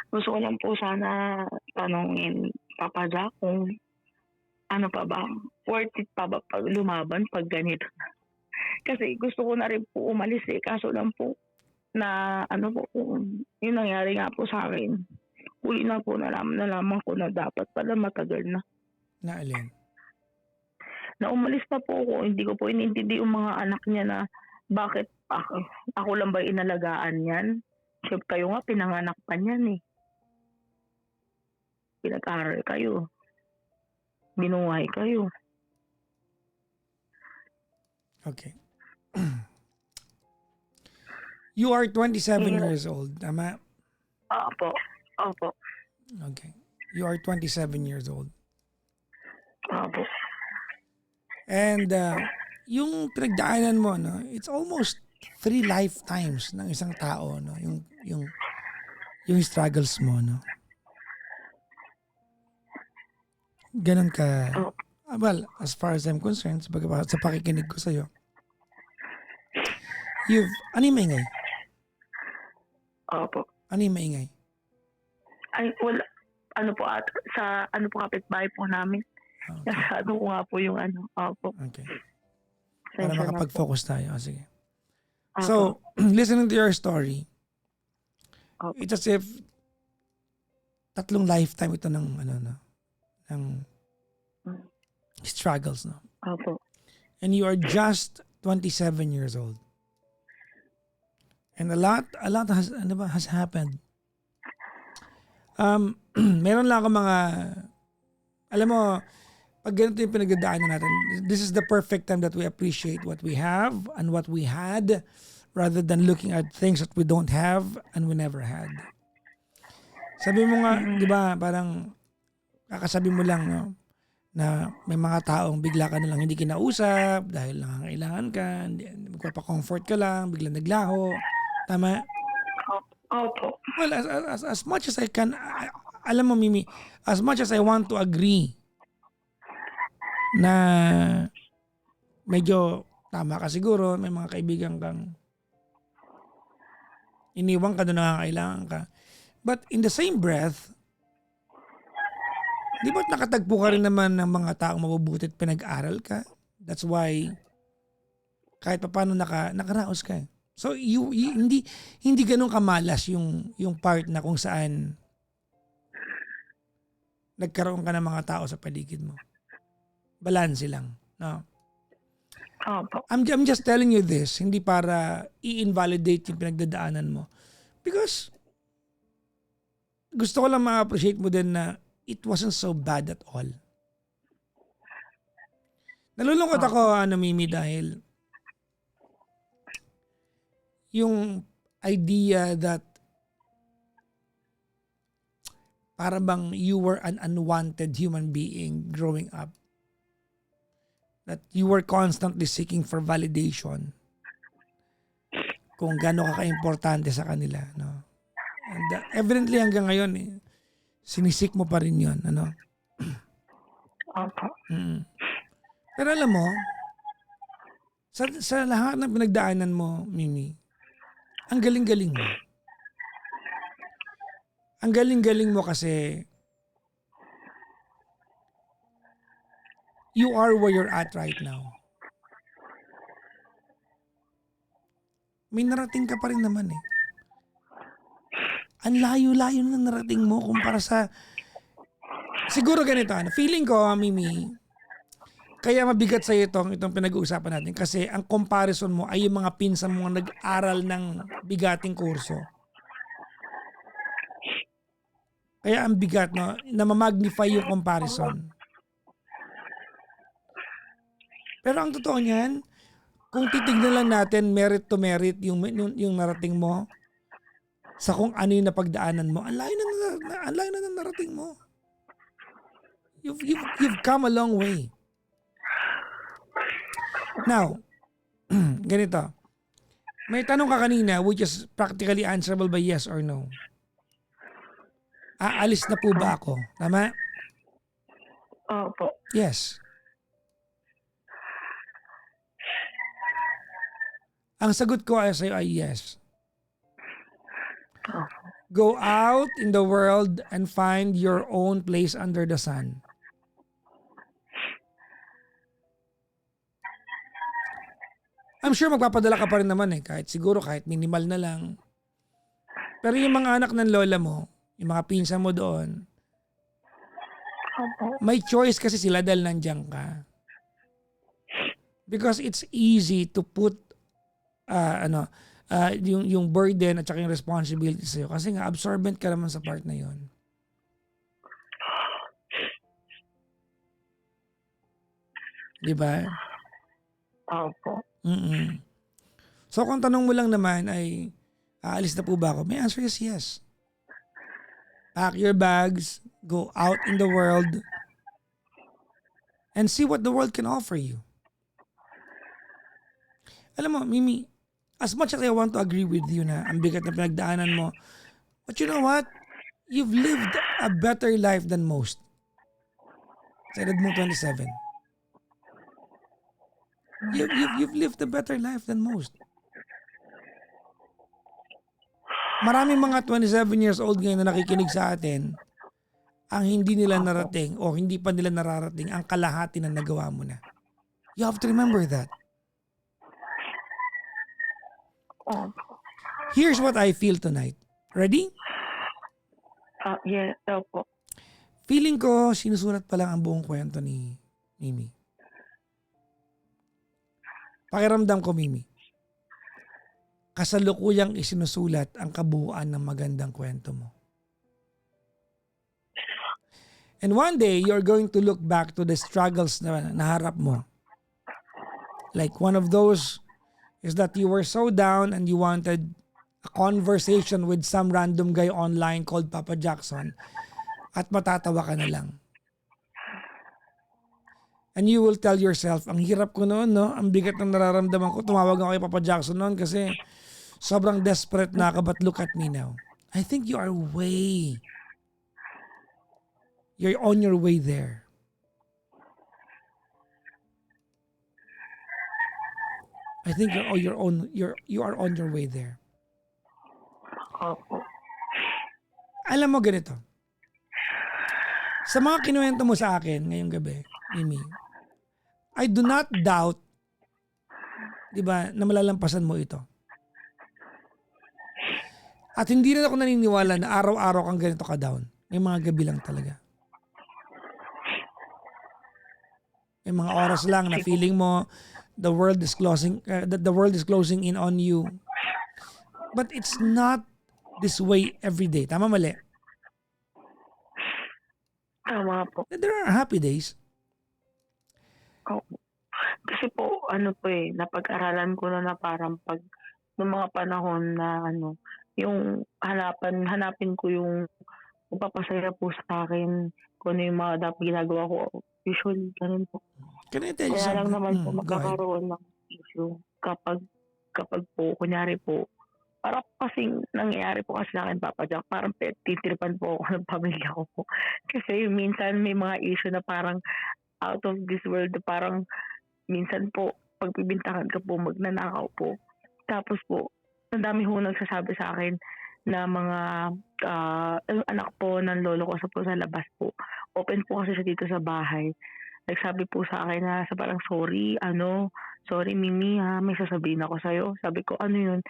Speaker 2: Gusto ko lang po sana tanongin, Papa Jack, kung ano pa ba, worth it pa ba pag lumaban pag ganito. Kasi gusto ko na rin po umalis kaso lang po na po, yung nangyari nga po sa akin. Huli na po nalaman ko na dapat pala matagal na.
Speaker 1: Na alin?
Speaker 2: Na umalis na po ako, hindi ko po inintindi yung mga anak niya na bakit ako lang ba inalagaan yan? Siyempre kayo nga, pinanganak pa niyan Pinag-aral kayo. Binuhay kayo.
Speaker 1: Okay. You are 27 years old, tama?
Speaker 2: Opo. Opo.
Speaker 1: Okay. You are 27 years old.
Speaker 2: Opo.
Speaker 1: And yung pinagdaanan mo, no, it's almost 3 lifetimes ng isang tao, no, yung struggles mo, no. Ganun ka. Well, as far as I'm concerned, sa pakikinig ko sa'yo, ano yung maingay?
Speaker 2: Opo.
Speaker 1: Ano yung maingay?
Speaker 2: Ay, wala. Sa kapitbahay po namin.
Speaker 1: Okay.
Speaker 2: Nasado ko nga po yung Opo.
Speaker 1: Okay. Para makapag-focus tayo. Oh, sige.
Speaker 2: Opo.
Speaker 1: So, listening to your story,
Speaker 2: Opo.
Speaker 1: it's as if 3 lifetime ito ng struggles, no?
Speaker 2: Opo.
Speaker 1: And you are just 27 years old. And a lot has happened. Meron lang ako mga, alam mo, pag ganito yung pinagdadaanan natin, this is the perfect time that we appreciate what we have and what we had rather than looking at things that we don't have and we never had. Sabi mo nga, di ba, parang kakasabi mo lang, no, na may mga taong bigla ka na lang hindi kinausap dahil nangangailangan ka, magpapa-comfort ka lang, biglang naglaho. Tama?
Speaker 2: Opo.
Speaker 1: Well, as much as I can, alam mo Mimi, as much as I want to agree na medyo tama ka siguro, may mga kaibigan kang iniwang ka doon nangangailangan ka. But in the same breath, di ba't nakatagpo ka rin naman ng mga taong mabubuti at pinag-aral ka? That's why kahit pa paano nakaraos ka. So hindi ganun kamalas yung part na kung saan nagkaroon ka ng mga tao sa paligid mo. Balanse lang, no?
Speaker 2: Opo.
Speaker 1: I'm just telling you this, hindi para i-invalidate yung pinagdadaanan mo. Because gusto ko lang ma-appreciate mo din na it wasn't so bad at all. Nalulungkot ako, Mimi, dahil yung idea that para bang you were an unwanted human being growing up. That you were constantly seeking for validation kung gaano ka ka-importante sa kanila, no? And evidently hanggang ngayon sinisik mo pa rin 'yon, ano?
Speaker 2: Opo.
Speaker 1: Pero alam mo, sa lahat ng pinagdaanan mo, Mimi, ang galing-galing mo. Ang galing-galing mo kasi you are where you're at right now. May narating ka pa rin naman eh. Ang layo-layo na narating mo kumpara sa... Siguro ganito, feeling ko, Mimi, kaya mabigat sa itong pinag-uusapan natin kasi ang comparison mo ay yung mga pinsan mo nag-aral ng bigating kurso. Kaya ang bigat, no, na ma-magnify yung comparison. Pero ang totoo niyan, kung titignan lang natin merit to merit yung narating mo sa kung ano yung napagdaanan mo, ang layo na narating mo. You've come a long way. Now, ganito. May tanong ka kanina which is practically answerable by yes or no. Aalis na po ba ako? Tama?
Speaker 2: Opo.
Speaker 1: Yes. Ang sagot ko ay sa'yo ay yes. Go out in the world and find your own place under the sun. I'm sure magpapadala ka pa rin naman kahit minimal na lang. Pero yung mga anak ng lola mo, yung mga pinsan mo doon, may choice kasi sila dahil nandiyan ka. Because it's easy to put yung burden at saka yung responsibility sa'yo. Kasi nga, absorbent ka naman sa part na yon. Diba?
Speaker 2: Opo.
Speaker 1: So kung tanong mo lang naman ay, aalis na po ba ako? My answer is yes. Pack your bags, go out in the world, and see what the world can offer you. Alam mo, Mimi, as much as I want to agree with you na ang bigat na pinagdaanan mo, but you know what? You've lived a better life than most. Sa edad mo 27. You've lived a better life than most. Maraming mga 27 years old ngayon na nakikinig sa atin, ang hindi nila narating o hindi pa nila nararating ang kalahati na nagawa mo na. You have to remember that. Here's what I feel tonight. Ready?
Speaker 2: Yes, opo.
Speaker 1: Feeling ko, sinusulat pa lang ang buong kwento ni Mimi. Pakiramdam ko, Mimi, kasalukuyang isinusulat ang kabuuan ng magandang kwento mo. And one day, you're going to look back to the struggles na naharap mo. Like one of those is that you were so down and you wanted a conversation with some random guy online called Papa Jackson at matatawa ka na lang. And you will tell yourself, ang hirap ko noon, no? Ang bigat ng nararamdaman ko. Tumawag ako kay Papa Jackson noon kasi sobrang desperate na ako, but look at me now. I think you're on your way there. I think you are on your way there.
Speaker 2: Opo.
Speaker 1: Alam mo ganito. Sa mga kinuwento mo sa akin ngayong gabi, Mimi, I do not doubt, di ba, na malalampasan mo ito. At hindi rin ako naniniwala na araw-araw kang ganito ka-down. May mga gabi lang talaga. May mga oras lang na feeling mo the world is closing in on you. But it's not this way every day. Tama, mali?
Speaker 2: Tama po.
Speaker 1: There are happy days.
Speaker 2: Opo. Kasi po, napag-aralan ko na parang pag noong mga panahon na yung hanapin ko yung magpapasaya po sa akin kung ano yung mga dapat ginagawa ko. Usually, ganun po.
Speaker 1: Can I tell you
Speaker 2: Kaya lang
Speaker 1: something?
Speaker 2: naman po
Speaker 1: Go ahead.
Speaker 2: magkakaroon ng issue kapag po, kunyari po, parang kasing nangyayari po kasi sa akin, Papa Jack, parang titripan po ako ng pamilya ko po. Kasi minsan may mga issue na parang out of this world, parang minsan po, pagpibintangan ka po, magnanakaw po. Tapos po, ang dami ho nagsasabi sa akin na mga anak po ng lolo ko sa labas po. Open po kasi siya dito sa bahay. Nagsabi po sa akin na parang sorry Mimi ha, may sasabihin ako sa'yo. Sabi ko, ano yun?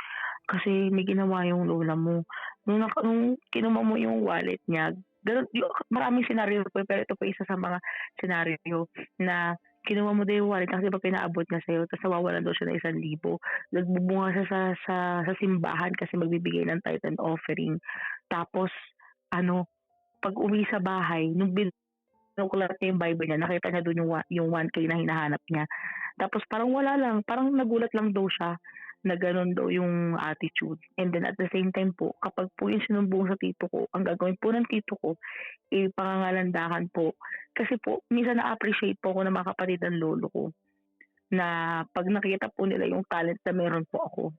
Speaker 2: Kasi may ginawa yung lola mo. Nung kinuha mo yung wallet niya, maraming senaryo po, pero ito po isa sa mga senaryo na kinuha mo daw yung wallet kasi ba pinaabot niya sa'yo, tapos nawawalan daw siya ng 1,000. Nagbubunga siya sa simbahan kasi magbibigay ng tithe and offering. Tapos, pag uwi sa bahay, nung binukulat niya yung Bible niya, nakita niya doon yung 1K na hinahanap niya. Tapos parang wala lang, parang nagulat lang daw siya na gano'n daw yung attitude. And then at the same time po, kapag po yung sinumbong sa tito ko, ang gagawin po ng tito ko, pangangalandakan po. Kasi po, minsan na-appreciate po ako ng mga kapatid ng lolo ko na pag nakita po nila yung talent na meron po ako.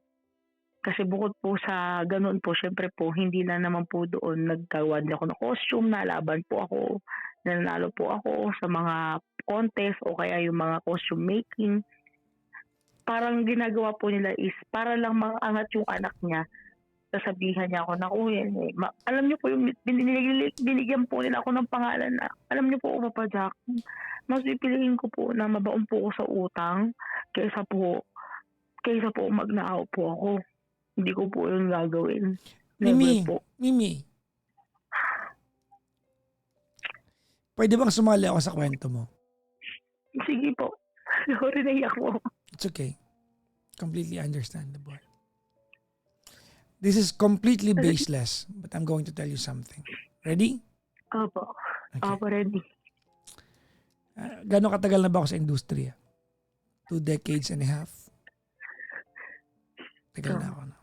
Speaker 2: Kasi bukod po sa ganoon po, syempre po, hindi lang naman po doon naggawa din ako ng costume, nalaban po ako, nanalo po ako sa mga contest o kaya yung mga costume making. Parang ginagawa po nila is para lang maangat yung anak niya. Sasabihan niya ako na, alam niyo po, yung binigyan po nila ako ng pangalan na, alam niyo po, Papa Jack, mas pipiliin ko po na mabaon po ako sa utang kaysa po magnaaw po ako. Hindi ko po yun gagawin.
Speaker 1: Mimi,
Speaker 2: Never po.
Speaker 1: Mimi, pwede bang sumali ako sa kwento mo?
Speaker 2: Sige po. Sorry, naiyak po.
Speaker 1: It's okay. Completely understandable. This is completely baseless, but I'm going to tell you something. Ready?
Speaker 2: Opo.
Speaker 1: Okay.
Speaker 2: Opo, ready.
Speaker 1: Gano'ng katagal na ba ako sa industriya? 2 decades and a half. Tagal na ako. No?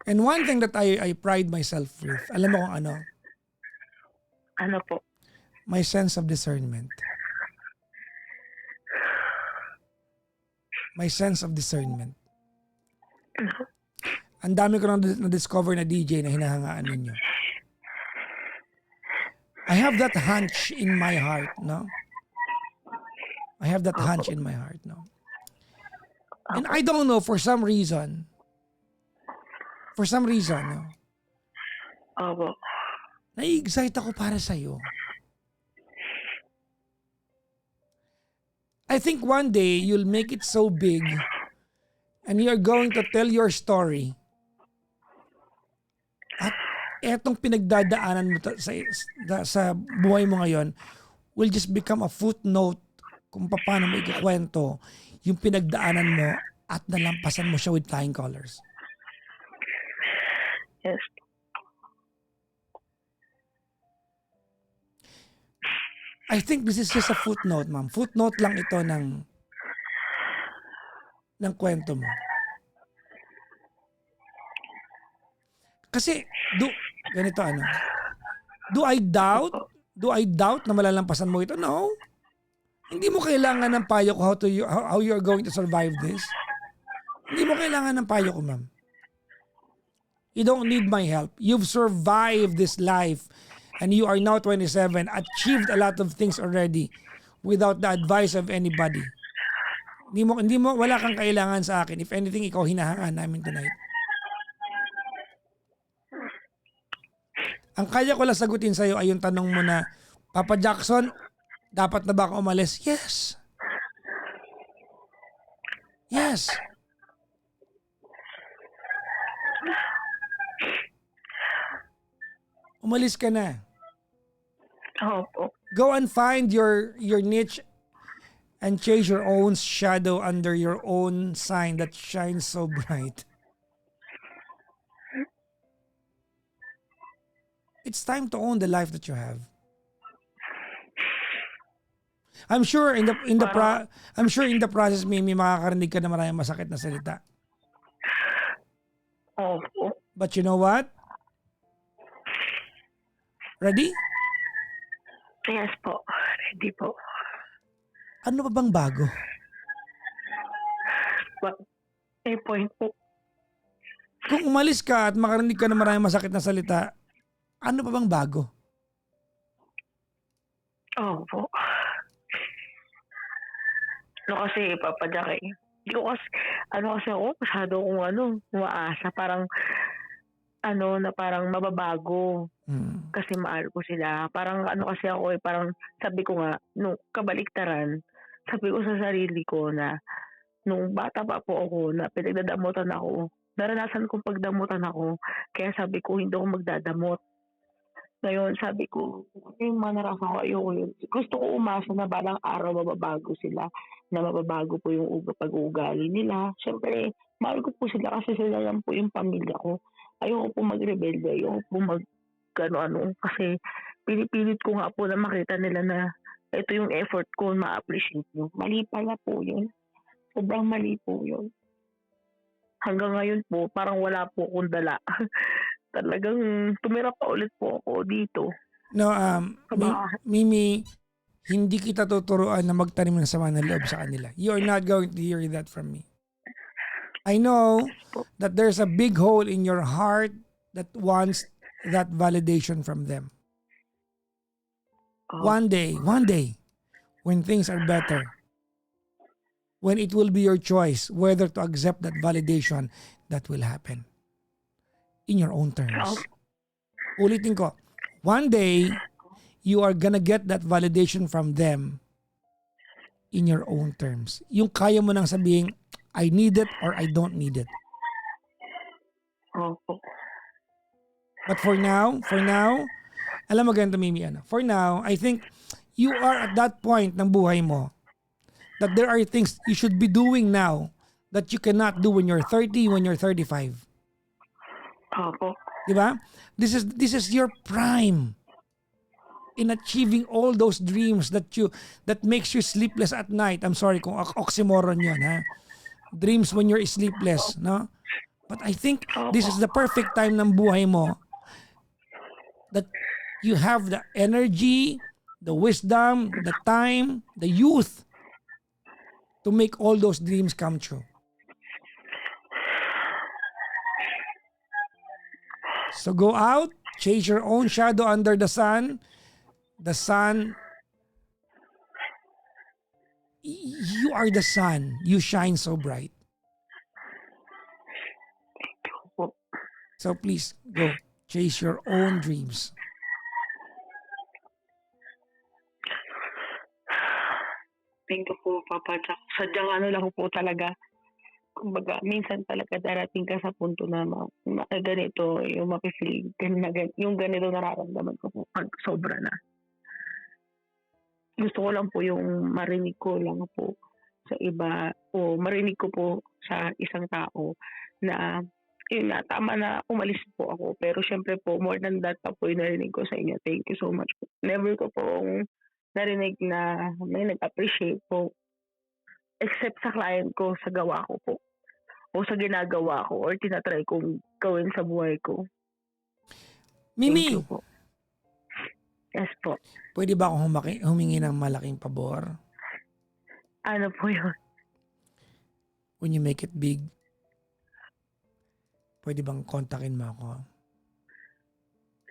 Speaker 1: And one thing that I pride myself with, alam mo kung ano?
Speaker 2: Ano po?
Speaker 1: My sense of discernment. My sense of discernment. Ang dami ko na-discover na DJ na hinahangaan ninyo. I have that hunch in my heart, no? I have that hunch in my heart, no? And I don't know, for some reason, no?
Speaker 2: Opo.
Speaker 1: Nai-excite ako para sa'yo. I think one day you'll make it so big and you're going to tell your story. At etong pinagdadaanan mo sa buhay mo ngayon will just become a footnote kung paano mo ikukwento yung pinagdaanan mo at nalampasan mo siya with flying colors.
Speaker 2: Yes.
Speaker 1: I think this is just a footnote, ma'am. Footnote lang ito ng kwento mo. Kasi, ganito ano, do I doubt?
Speaker 2: Opo.
Speaker 1: Do I doubt na malalampasan mo ito? No. Hindi mo kailangan ng payo ko how you are going to survive this. Hindi mo kailangan ng payo ko, ma'am. You don't need my help. You've survived this life and you are now 27, achieved a lot of things already without the advice of anybody. Wala kang kailangan sa akin. If anything, ikaw hinahangaan namin tonight. Ang kaya ko lang sagutin sa'yo ay yung tanong mo na, Papa Jackson, dapat na ba ako umalis? Yes. Yes. Umalis ka na.
Speaker 2: Opo.
Speaker 1: Go and find your niche and chase your own shadow under your own sign that shines so bright. It's time to own the life that you have. I'm sure in the process, Mimi, makakarinig ka na maraming masakit na salita.
Speaker 2: Opo.
Speaker 1: But you know what? Ready?
Speaker 2: Yes po. Ready po.
Speaker 1: Ano pa bang bago?
Speaker 2: May point po.
Speaker 1: Kung umalis ka at makarinig ka na maraming masakit na salita, ano pa bang bago?
Speaker 2: Opo. Kasi Papa Jack hindi ko kasi, kasi ako, masyado akong umaasa. Parang, na parang mababago. Kasi mahal ko sila. Parang kasi ako parang sabi ko nga, nung kabaliktaran, sabi ko sa sarili ko na, nung bata pa po ako, na pinagdadamutan ako, naranasan kong pagdamutan ako, kaya sabi ko, hindi ako magdadamot. Ngayon, sabi ko, yung mga naranasan ko, ayoko yun. Gusto ko umasa na balang araw mababago sila, na mababago po yung pag-uugali nila. Siyempre, mahal ko po sila kasi sila lang po yung pamilya ko. Ayoko po magrebelde, ayoko po kasi pinipilit ko nga po na makita nila na ito yung effort ko, ma-appreciate nyo. Mali pala po yun. Sobrang mali po yun. Hanggang ngayon po, parang wala po akong dala. Talagang tumira pa ulit po ako dito.
Speaker 1: No, Mimi, hindi kita tuturuan na magtanim ng sama ng loob sa kanila. You are not going to hear that from me. I know that there's a big hole in your heart that wants that validation from them. One day, when things are better, when it will be your choice whether to accept that validation, that will happen. In your own terms. Ulitin ko, one day, you are gonna get that validation from them in your own terms. Yung kaya mo nang sabihin, I need it or I don't need it.
Speaker 2: Opo.
Speaker 1: But for now, alam mo ganito, Mimi, for now, I think you are at that point ng buhay mo that there are things you should be doing now that you cannot do when you're 30, when you're 35.
Speaker 2: Opo.
Speaker 1: Diba? This is your prime in achieving all those dreams that makes you sleepless at night. I'm sorry kung oxymoron yun, ha? Dreams when you're sleepless, no? But I think this is the perfect time ng buhay mo that you have the energy, the wisdom, the time, the youth to make all those dreams come true. So go out, chase your own shadow under the sun. The sun, you are the sun. You shine so bright. So please go chase your own dreams.
Speaker 2: Thank you po, Papa Jack. Sadyang lang po talaga. Kumbaga, minsan talaga darating ka sa punto na ganito, yung mapifeel, yung ganito nararamdaman ko po pag sobra na. Gusto ko lang po yung marinig ko lang po sa iba o marinig ko po sa isang tao na yun na, tama na umalis po ako. Pero syempre po, more than that pa po yung narinig ko sa inyo. Thank you so much po. Never ko pong
Speaker 3: narinig na may nag-appreciate po. Except sa client ko, sa gawa ko po. O sa ginagawa ko or tinatry kong gawin sa buhay ko. Thank
Speaker 1: Mimi,
Speaker 3: you po. Yes po.
Speaker 1: pwede ba akong humingi ng malaking pabor?
Speaker 3: Ano po yun?
Speaker 1: When you make it big, pwede bang kontakin mo ako?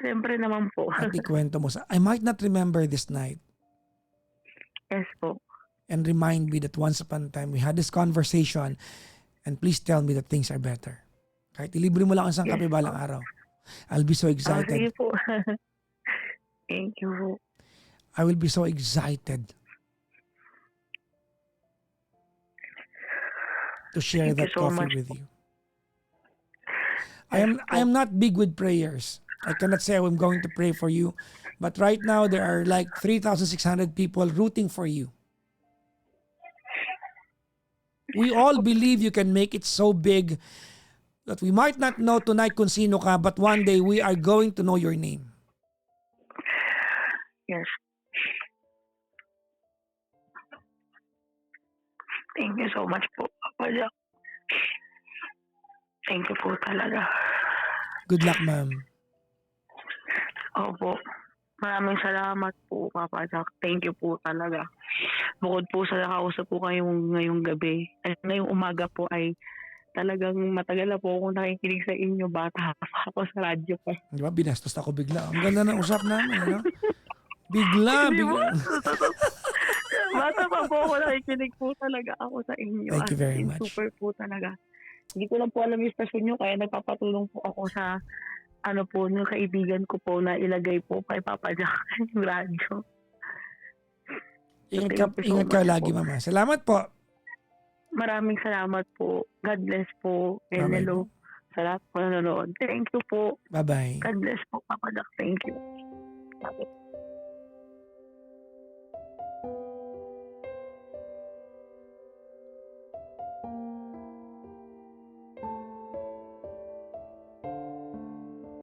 Speaker 3: Siyempre naman po.
Speaker 1: At ikwento mo I might not remember this night.
Speaker 3: Yes po.
Speaker 1: And remind me that once upon a time we had this conversation and please tell me that things are better. Kahit ilibre mo lang ang isang
Speaker 3: Yes,
Speaker 1: kape balang araw. I'll be so
Speaker 3: Sige
Speaker 1: excited.
Speaker 3: po. Thank you po.
Speaker 1: I will be so excited to share
Speaker 3: Thank you
Speaker 1: that
Speaker 3: so
Speaker 1: coffee
Speaker 3: much
Speaker 1: with
Speaker 3: po.
Speaker 1: you. I am not big with prayers. I cannot say I'm going to pray for you. But right now there are like 3,600 people rooting for you. We all believe you can make it so big that we might not know tonight kung sino ka, but one day we are going to know your name.
Speaker 3: Yes. Thank you so much po, Papa Jack. Thank you po talaga.
Speaker 1: Good luck, ma'am.
Speaker 3: Opo. Maraming salamat po, Papa Jack. Thank you po talaga. Bukod po sa nakausap po ngayong gabi, at ngayong umaga po ay talagang matagal na po akong nakikinig sa inyo. Bata pa ako sa radyo pa.
Speaker 1: Di ba? Binastos ako bigla. Ang ganda ng usap namin, no? Bigla.
Speaker 3: Hindi mo? Bata pa po ako nakikinig po talaga ako sa inyo.
Speaker 1: Thank you very
Speaker 3: As in,
Speaker 1: much.
Speaker 3: Super po talaga. Hindi ko lang po alam yung stasyon nyo, kaya nagpapatulong po ako sa yung kaibigan ko po na ilagay po kay Papa Jack yung radyo.
Speaker 1: Ingat ka lagi, mama. Salamat po.
Speaker 3: Maraming salamat po. God bless po. And
Speaker 1: Bye-bye
Speaker 3: hello sa lahat po nanonood. Thank you po.
Speaker 1: Bye-bye.
Speaker 3: God bless po, Papa Jack. Thank you.